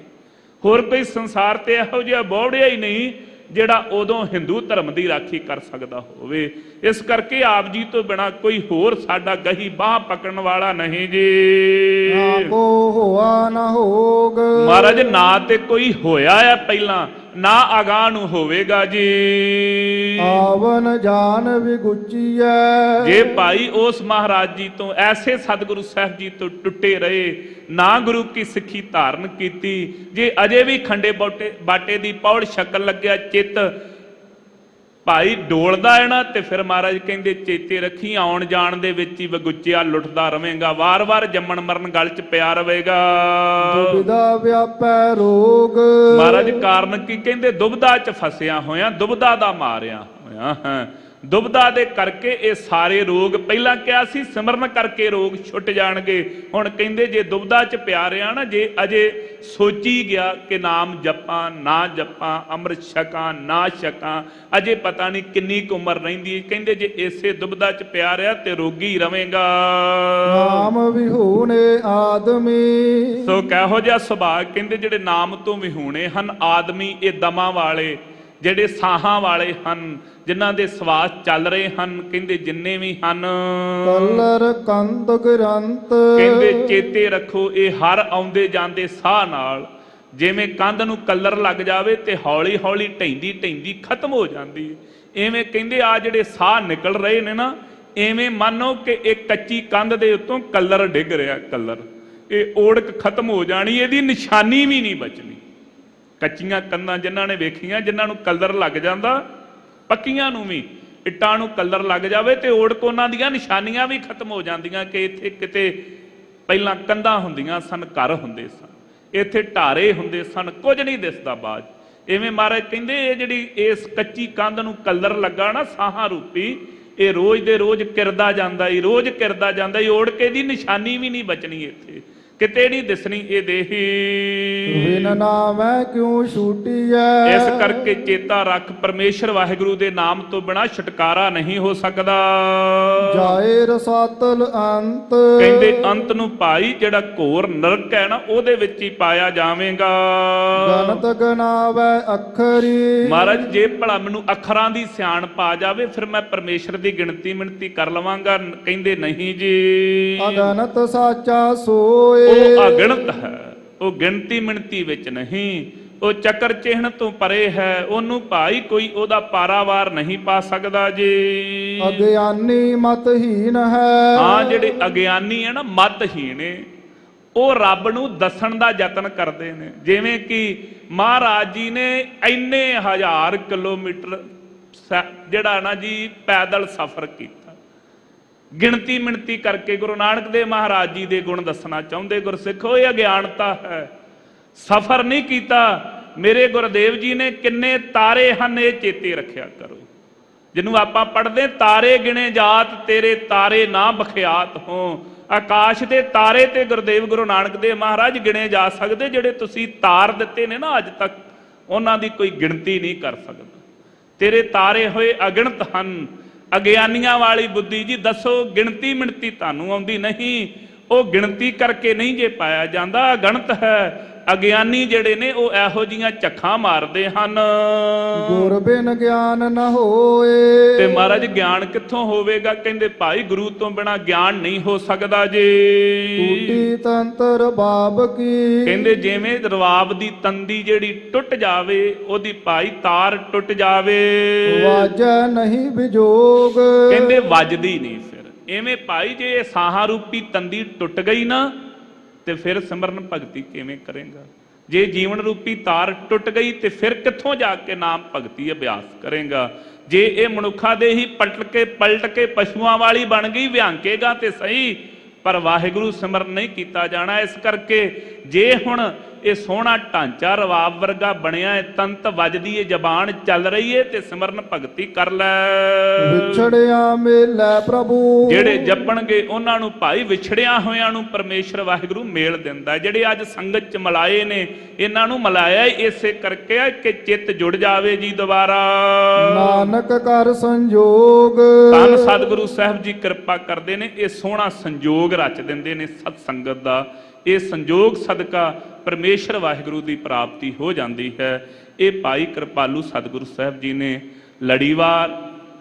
ਹੋਰ ਕੋਈ ਸੰਸਾਰ ਤੇ ਇਹੋ ਜਿਹਾ ਬੋੜਿਆ ਹੀ ਨਹੀਂ ਜਿਹੜਾ ਉਦੋਂ ਹਿੰਦੂ ਧਰਮ ਦੀ ਰਾਖੀ ਕਰ ਸਕਦਾ ਹੋਵੇ। ਇਸ ਕਰਕੇ ਆਪ ਜੀ ਤੋਂ ਬਿਨਾ ਕੋਈ ਹੋਰ ਸਾਡਾ ਗਹੀ ਬਾਂਹ ਪਕੜਨ ਵਾਲਾ ਨਹੀਂ ਜੀ। ਨਾ ਕੋ ਹੋਆ ਨਾ ਹੋਗ, ਮਹਾਰਾਜ ਨਾ ਤੇ ਕੋਈ ਹੋਇਆ ਹੈ ਪਹਿਲਾਂ, ਨਾ ਅਗਾਂਹ ਨੂੰ ਹੋਵੇਗਾ ਜੀ। ਆਵਨ ਜਾਨ ਵਿਗੁਚੀਐ, ਜੇ ਭਾਈ ਉਸ ਮਹਾਰਾਜ ਜੀ ਤੋਂ, ਐਸੇ ਸਤਿਗੁਰੂ ਸਾਹਿਬ ਜੀ ਤੋਂ ਟੁੱਟੇ ਰਹੇ, ਨਾ ਗੁਰੂ ਕੀ ਸਿੱਖੀ ਧਾਰਨ ਕੀਤੀ, ਜੇ ਅਜੇ ਵੀ ਖੰਡੇ ਬਾਟੇ ਦੀ ਪੌੜ ਛਕਣ ਲੱਗਿਆ ਚਿੱਤ ਭਾਈ ਡੋਲਦਾ ਹੈ ਨਾ, ਤੇ ਫਿਰ ਮਹਾਰਾਜ ਕਹਿੰਦੇ ਚੇਤੇ ਰੱਖੀ ਆਉਣ ਜਾਣ ਦੇ ਵਿੱਚ ਹੀ ਵਗੁੱਚਿਆ ਲੁੱਟਦਾ ਰਵੇਂਗਾ, ਵਾਰ-ਵਾਰ ਜੰਮਣ ਮਰਨ ਗਲ 'ਚ ਪਿਆ ਰਵੇਗਾ। ਦੁਬਿਧਾ ਵਿਆਪੈ ਰੋਗ, ਮਹਾਰਾਜ ਕਾਰਨ ਕੀ ਕਹਿੰਦੇ ਦੁਬਿਧਾ 'ਚ ਫਸਿਆ ਹੋਇਆ, ਦੁਬਿਧਾ ਦਾ ਮਾਰਿਆ ਹੋਇਆ ਹਾਂ। ਦੁਬਿਧਾ ਦੇ ਕਰਕੇ ਇਹ ਸਾਰੇ ਰੋਗ, ਪਹਿਲਾਂ ਕਿਹਾ ਸੀ ਸਿਮਰਨ ਕਰਕੇ ਰੋਗ ਛੁੱਟ ਜਾਣਗੇ, ਹੁਣ ਕਹਿੰਦੇ ਜੇ ਦੁਬਿਧਾ 'ਚ ਪਿਆ ਰਿਹਾ ਨਾ, ਜੇ ਅਜੇ ਸੋਚੀ ਗਿਆ ਕਿ ਨਾਮ ਜਪਾਂ ਨਾ ਜਪਾਂ, ਅੰਮ੍ਰਿਤ ਛਕਾਂ ਨਾ ਛਕਾਂ, ਅਜੇ ਪਤਾ ਨਹੀਂ ਕਿੰਨੀ ਕੁ ਉਮਰ ਰਹਿੰਦੀ, ਕਹਿੰਦੇ ਜੇ ਇਸੇ ਦੁਬਿਧਾ 'ਚ ਪਿਆ ਰਿਹਾ ਤੇ ਰੋਗੀ ਰਵੇਂਗਾ। ਨਾਮ ਵਿਹੂਣੇ ਆਦਮੀ, ਸੋ ਕਿਹੋ ਜਿਹਾ ਸੁਭਾਅ, ਕਹਿੰਦੇ ਜਿਹੜੇ ਨਾਮ ਤੋਂ ਵਿਹੂਣੇ ਹਨ ਆਦਮੀ, ਇਹ ਦਮਾਂ ਵਾਲੇ, ਜਿਹੜੇ ਸਾਹਾਂ ਵਾਲੇ ਹਨ, ਜਿਨ੍ਹਾਂ ਦੇ ਸਵਾਸ ਚੱਲ ਰਹੇ ਹਨ, ਕਹਿੰਦੇ ਜਿੰਨੇ ਵੀ ਹਨ। ਕਲਰ ਕੰਦ ਗ੍ਰੰਥ, ਕਹਿੰਦੇ ਚੇਤੇ ਰੱਖੋ ਇਹ ਹਰ ਆਉਂਦੇ ਜਾਂਦੇ ਸਾਹ ਨਾਲ, ਜਿਵੇਂ ਕੰਧ ਨੂੰ ਕਲਰ ਲੱਗ ਜਾਵੇ ਤੇ ਹੌਲੀ ਹੌਲੀ ਢੈਂਦੀ ਢੈਂਦੀ ਖਤਮ ਹੋ ਜਾਂਦੀ, ਐਵੇਂ ਕਹਿੰਦੇ ਆ ਜਿਹੜੇ ਸਾਹ ਨਿਕਲ ਰਹੇ ਨੇ ਨਾ, ਐਵੇਂ ਮੰਨੋ ਕਿ ਇੱਕ ਕੱਚੀ ਕੰਧ ਦੇ ਉੱਤੋਂ ਕਲਰ ਡਿੱਗ ਰਿਹਾ, ਕਲਰ, ਇਹ ਓੜਕ ਖਤਮ ਹੋ ਜਾਣੀ, ਇਹਦੀ ਨਿਸ਼ਾਨੀ ਵੀ ਨਹੀਂ ਬਚਣੀ। ਕੱਚੀਆਂ ਕੰਧਾਂ ਜਿਨ੍ਹਾਂ ਨੇ ਵੇਖੀਆਂ, ਜਿਨ੍ਹਾਂ ਨੂੰ ਕਲਰ ਲੱਗ ਜਾਂਦਾ, ਪੱਕੀਆਂ ਨੂੰ ਵੀ ਇੱਟਾਂ ਨੂੰ ਕਲਰ ਲੱਗ ਜਾਵੇ ਤੇ ਓੜਕ ਉਹਨਾਂ ਦੀਆਂ ਨਿਸ਼ਾਨੀਆਂ ਵੀ ਖਤਮ ਹੋ ਜਾਂਦੀਆਂ ਕਿ ਇੱਥੇ ਕਿਤੇ ਪਹਿਲਾਂ ਕੰਧਾਂ ਹੁੰਦੀਆਂ ਸਨ, ਘਰ ਹੁੰਦੇ ਸਨ, ਇੱਥੇ ਢਾਰੇ ਹੁੰਦੇ ਸਨ, ਕੁਝ ਨਹੀਂ ਦਿਸਦਾ ਬਾਅਦ। ਐਵੇਂ ਮਹਾਰਾਜ ਕਹਿੰਦੇ ਇਹ ਜਿਹੜੀ ਇਸ ਕੱਚੀ ਕੰਧ ਨੂੰ ਕਲਰ ਲੱਗਾ ਨਾ ਸਾਹਾਂ ਰੂਪੀ, ਇਹ ਰੋਜ਼ ਦੇ ਰੋਜ਼ ਕਿਰਦਾ ਜਾਂਦਾ ਈ, ਰੋਜ਼ ਕਿਰਦਾ ਜਾਂਦਾ ਈ, ਓੜਕੇ ਦੀ ਨਿਸ਼ਾਨੀ ਵੀ ਨਹੀਂ ਬਚਣੀ ਇੱਥੇ। ਕਿਤੇ ਨਹੀਂ ਦਿਸਣੀ ਇਹ ਦੇਹੀ। ਬਿਨ ਨਾਮੈ ਕਿਉ ਛੂਟੀਐ। ਇਸ ਕਰਕੇ ਚੇਤਾ ਰੱਖ, ਪਰਮੇਸ਼ਰ ਵਾਹਿਗੁਰੂ ਦੇ ਨਾਮ ਤੋਂ ਬਿਨਾ ਛੁਟਕਾਰਾ ਨਹੀਂ ਹੋ ਸਕਦਾ। ਜਾਏ ਰਸਾਤਲ ਅੰਤ। ਕਹਿੰਦੇ ਅੰਤ ਨੂੰ ਭਾਈ ਜਿਹੜਾ ਘੋਰ ਨਰਕ ਹੈ ਨਾ ਉਹਦੇ ਵਿੱਚ ਹੀ ਪਾਇਆ ਜਾਵੇਗਾ। ਗਨਤ ਗਨਾਵੈ ਅੱਖਰੀ। ਮਹਾਰਾਜ ਜੇ ਭਲਾ ਮੈਨੂੰ ਅੱਖਰਾਂ ਦੀ ਸਿਆਣਪ ਆ ਜਾਵੇ ਫਿਰ ਮੈਂ ਪਰਮੇਸ਼ਰ ਦੀ ਗਿਣਤੀ ਮਿਣਤੀ ਕਰ ਲਵਾਂਗਾ। ਕਹਿੰਦੇ ਨਹੀਂ ਜੀ, ਅਗਨਤ ਸਾਚਾ ਸੋਏ। ਉਹ ਅਗਣਤ ਹੈ, ਉਹ ਗਿਣਤੀ ਮਿਣਤੀ ਵਿੱਚ ਨਹੀਂ, ਉਹ ਚੱਕਰ ਚਿਹਨ ਤੋਂ ਪਰੇ ਹੈ। ਉਹਨੂੰ ਭਾਈ ਕੋਈ ਉਹਦਾ ਪਾਰਾਵਾਰ ਨਹੀਂ ਪਾ ਸਕਦਾ ਜੀ। ਅਗਿਆਨੀ ਮਤਹੀਨ ਹੈ। ਹਾਂ, ਜਿਹੜੇ ਅਗਿਆਨੀ ਹੈ ਨਾ, ਮਤਹੀਨ, ਉਹ ਰੱਬ ਨੂੰ ਦੱਸਣ ਦਾ ਯਤਨ ਕਰਦੇ ਨੇ। ਜਿਵੇਂ ਕਿ ਮਹਾਰਾਜ ਜੀ ਨੇ ਇੰਨੇ 1000 ਕਿਲੋਮੀਟਰ ਜਿਹੜਾ ਨਾ ਜੀ ਪੈਦਲ ਸਫ਼ਰ ਕੀਤਾ, ਗਿਣਤੀ ਮਿਣਤੀ ਕਰਕੇ ਗੁਰੂ ਨਾਨਕ ਦੇਵ ਮਹਾਰਾਜ ਜੀ ਦੇ ਗੁਣ ਦੱਸਣਾ ਚਾਹੁੰਦੇ। ਗੁਰਸਿੱਖੋ, ਇਹ ਅਗਿਆਨਤਾ ਹੈ। ਸਫ਼ਰ ਨਹੀਂ ਕੀਤਾ। ਮੇਰੇ ਗੁਰਦੇਵ ਜੀ ਨੇ ਕਿੰਨੇ ਤਾਰੇ ਹਨ ਇਹ ਚੇਤੇ ਰੱਖਿਆ ਕਰੋ। ਜਿਹਨੂੰ ਆਪਾਂ ਪੜ੍ਹਦੇ, ਤਾਰੇ ਗਿਣੇ ਜਾਤ ਤੇਰੇ ਤਾਰੇ ਨਾ ਬਖਿਆਤ ਹੋ। ਆਕਾਸ਼ ਦੇ ਤਾਰੇ ਤੇ ਗੁਰਦੇਵ ਗੁਰੂ ਨਾਨਕ ਦੇਵ ਮਹਾਰਾਜ ਗਿਣੇ ਜਾ ਸਕਦੇ। ਜਿਹੜੇ ਤੁਸੀਂ ਤਾਰ ਦਿੱਤੇ ਨੇ ਨਾ ਅੱਜ ਤੱਕ, ਉਹਨਾਂ ਦੀ ਕੋਈ ਗਿਣਤੀ ਨਹੀਂ ਕਰ ਸਕਦਾ। ਤੇਰੇ ਤਾਰੇ ਹੋਏ ਅਗਿਣਤ ਹਨ। ਅਗਿਆਨੀਆਂ ਵਾਲੀ ਬੁੱਧੀ ਜੀ, ਦੱਸੋ ਗਿਣਤੀ ਮਿਣਤੀ ਤੁਹਾਨੂੰ ਆਉਂਦੀ ਨਹੀਂ। ਉਹ ਗਿਣਤੀ ਕਰਕੇ ਨਹੀਂ ਜੇ ਪਾਇਆ ਜਾਂਦਾ, ਅਗਣਤ ਹੈ। ਅਗਿਆਨੀ ਜਿਹੜੇ ਨੇ ਉਹ ਇਹੋ ਜੀਆਂ ਝੱਖਾਂ ਮਾਰਦੇ ਹਨ। ਗੁਰ ਬਿਨ ਗਿਆਨ ਨ ਹੋਏ। ਤੇ ਮਹਾਰਾਜ ਗਿਆਨ ਕਿੱਥੋਂ ਹੋਵੇਗਾ? ਕਹਿੰਦੇ ਭਾਈ ਗੁਰੂ ਤੋਂ ਬਿਨਾ ਗਿਆਨ ਨਹੀਂ ਹੋ ਸਕਦਾ ਜੀ। ਟੂਟੀ ਤੰਤਰ ਬਾਬ ਕੀ। ਕਹਿੰਦੇ ਜਿਵੇਂ ਰਵਾਬ ਦੀ ਤੰਦੀ ਜਿਹੜੀ ਟੁੱਟ ਜਾਵੇ, ਉਹਦੀ ਭਾਈ ਤਾਰ ਟੁੱਟ ਜਾਵੇ, ਵਾਜੈ ਨਹੀਂ ਵਿਜੋਗ। ਕਹਿੰਦੇ ਵੱਜਦੀ ਨਹੀਂ। ਫਿਰ ਐਵੇਂ ਭਾਈ ਜੇ ਇਹ ਸਾਹਾਂ ਰੂਪੀ ਤੰਦੀ ਟੁੱਟ ਗਈ ਨਾ, ਤੇ ਫਿਰ ਸਿਮਰਨ ਭਗਤੀ ਕਿਵੇਂ ਕਰੇਗਾ? ਜੇ ਜੀਵਨ ਰੂਪੀ ਤਾਰ ਟੁੱਟ ਗਈ ਤੇ ਫਿਰ ਕਿੱਥੋਂ ਜਾ ਕੇ ਨਾਮ ਭਗਤੀ ਅਭਿਆਸ ਕਰੇਗਾ? ਜੇ ਇਹ ਮਨੁੱਖਾਂ ਦੇ ਹੀ ਪਲਟ ਕੇ ਪਸ਼ੂਆਂ ਵਾਲੀ ਬਣ ਗਈ, ਵਿਹਾਂਕੇਗਾ ਤੇ ਸਹੀ, ਪਰ ਵਾਹਿਗੁਰੂ ਸਿਮਰਨ ਨਹੀਂ ਕੀਤਾ ਜਾਣਾ। ਇਸ ਕਰਕੇ ਜੇ ਹੁਣ ਇਹ ਸੋਹਣਾ ਢਾਂਚਾ ਰਵਾਬ ਵਰਗਾ ਬਣਿਆ ਹੈ, ਤੰਤ ਵੱਜਦੀ ਹੈ, ਜ਼ਬਾਨ ਚੱਲ ਰਹੀ ਹੈ, ਤੇ ਸਿਮਰਨ ਭਗਤੀ ਕਰ ਲੈ। ਵਿਛੜਿਆ ਮੇਲੇ ਪ੍ਰਭੂ। ਜਿਹੜੇ ਜਪਣਗੇ ਉਹਨਾਂ ਨੂੰ ਭਾਈ ਵਿਛੜਿਆ ਹੋਇਆਂ ਨੂੰ ਪਰਮੇਸ਼ਰ ਵਾਹਿਗੁਰੂ ਮੇਲ ਦਿੰਦਾ। ਜਿਹੜੇ ਅੱਜ ਸੰਗਤ ਚ ਮਲਾਏ ਨੇ, ਇਹਨਾਂ ਨੂੰ ਮਲਾਇਆ ਇਸੇ ਕਰਕੇ ਕਿ ਚਿੱਤ ਜੁੜ ਜਾਵੇ ਜੀ ਦੁਬਾਰਾ। ਨਾਨਕ ਕਰ ਸੰਜੋਗ। ਧੰਨ ਸਤਿਗੁਰੂ ਸਾਹਿਬ ਜੀ ਕਿਰਪਾ ਕਰਦੇ ਨੇ, ਇਹ ਸੋਹਣਾ ਸੰਜੋਗ ਰਚ ਦਿੰਦੇ ਨੇ ਸਤ ਸੰਗਤ ਦਾ। ਇਹ ਸੰਜੋਗ ਸਦਕਾ ਪਰਮੇਸ਼ਰ ਵਾਹਿਗੁਰੂ ਦੀ ਪ੍ਰਾਪਤੀ ਹੋ ਜਾਂਦੀ ਹੈ। ਇਹ ਭਾਈ ਕਿਰਪਾਲੂ ਸਤਿਗੁਰੂ ਸਾਹਿਬ ਜੀ ਨੇ ਲੜੀਵਾਰ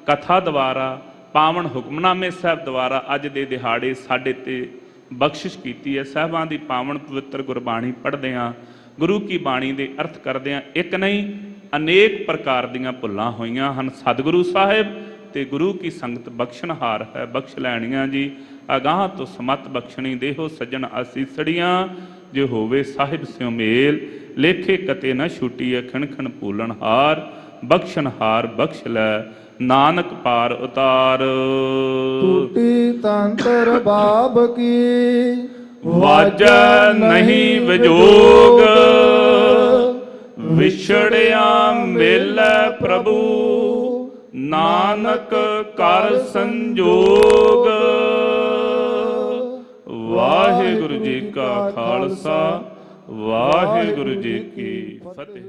ਕਥਾ ਦੁਆਰਾ, ਪਾਵਨ ਹੁਕਮਨਾਮੇ ਸਾਹਿਬ ਦੁਆਰਾ ਅੱਜ ਦੇ ਦਿਹਾੜੇ ਸਾਡੇ ਤੇ ਬਖਸ਼ਿਸ਼ ਕੀਤੀ ਹੈ। ਸਾਹਿਬਾਂ ਦੀ ਪਾਵਨ ਪਵਿੱਤਰ ਗੁਰਬਾਣੀ ਪੜ੍ਹਦਿਆਂ, ਗੁਰੂ ਕੀ ਬਾਣੀ ਦੇ ਅਰਥ ਕਰਦਿਆਂ ਇੱਕ ਨਹੀਂ ਅਨੇਕ ਪ੍ਰਕਾਰ ਦੀਆਂ ਭੁੱਲਾਂ ਹੋਈਆਂ ਹਨ। ਸਤਿਗੁਰੂ ਸਾਹਿਬ ਤੇ ਗੁਰੂ ਕੀ ਸੰਗਤ ਬਖਸ਼ਣਹਾਰ ਹੈ, ਬਖਸ਼ ਲੈਣੀਆਂ ਜੀ। ਅਗਾਹ ਤੋਂ ਸਮਤ ਬਖਸ਼ਣੀ ਦੇਹੋ ਸੱਜਣ ਅਸੀਸੜੀਆਂ। ਜੇ ਹੋਵੇ ਸਾਹਿਬ ਸਿਉ ਮੇਲ, ਲੇਖੇ ਕਤੇ ਨਾ ਛੁੱਟੀਐ ਖਣ ਖਣ ਭੂਲਣ ਹਾਰ। ਬਖਸ਼ਣ ਹਾਰ ਬਖਸ਼ ਲੈ, ਨਾਨਕ ਪਾਰ ਉਤਾਰ। ਟੂਟੀ ਤੰਤਰ ਬਾਬ ਕੀ। ਵਾਜੈ ਨਹੀਂ ਵਿਜੋਗ, ਵਿਛੜਿਆ ਮੇਲੇ ਪ੍ਰਭੂ। ਨਾਨਕ ਕਰ ਸੰਜੋਗ। ਵਾਹਿਗੁਰੂ ਜੀ ਕਾ ਖਾਲਸਾ, ਵਾਹਿਗੁਰੂ ਜੀ ਕੀ ਫਤਿਹ।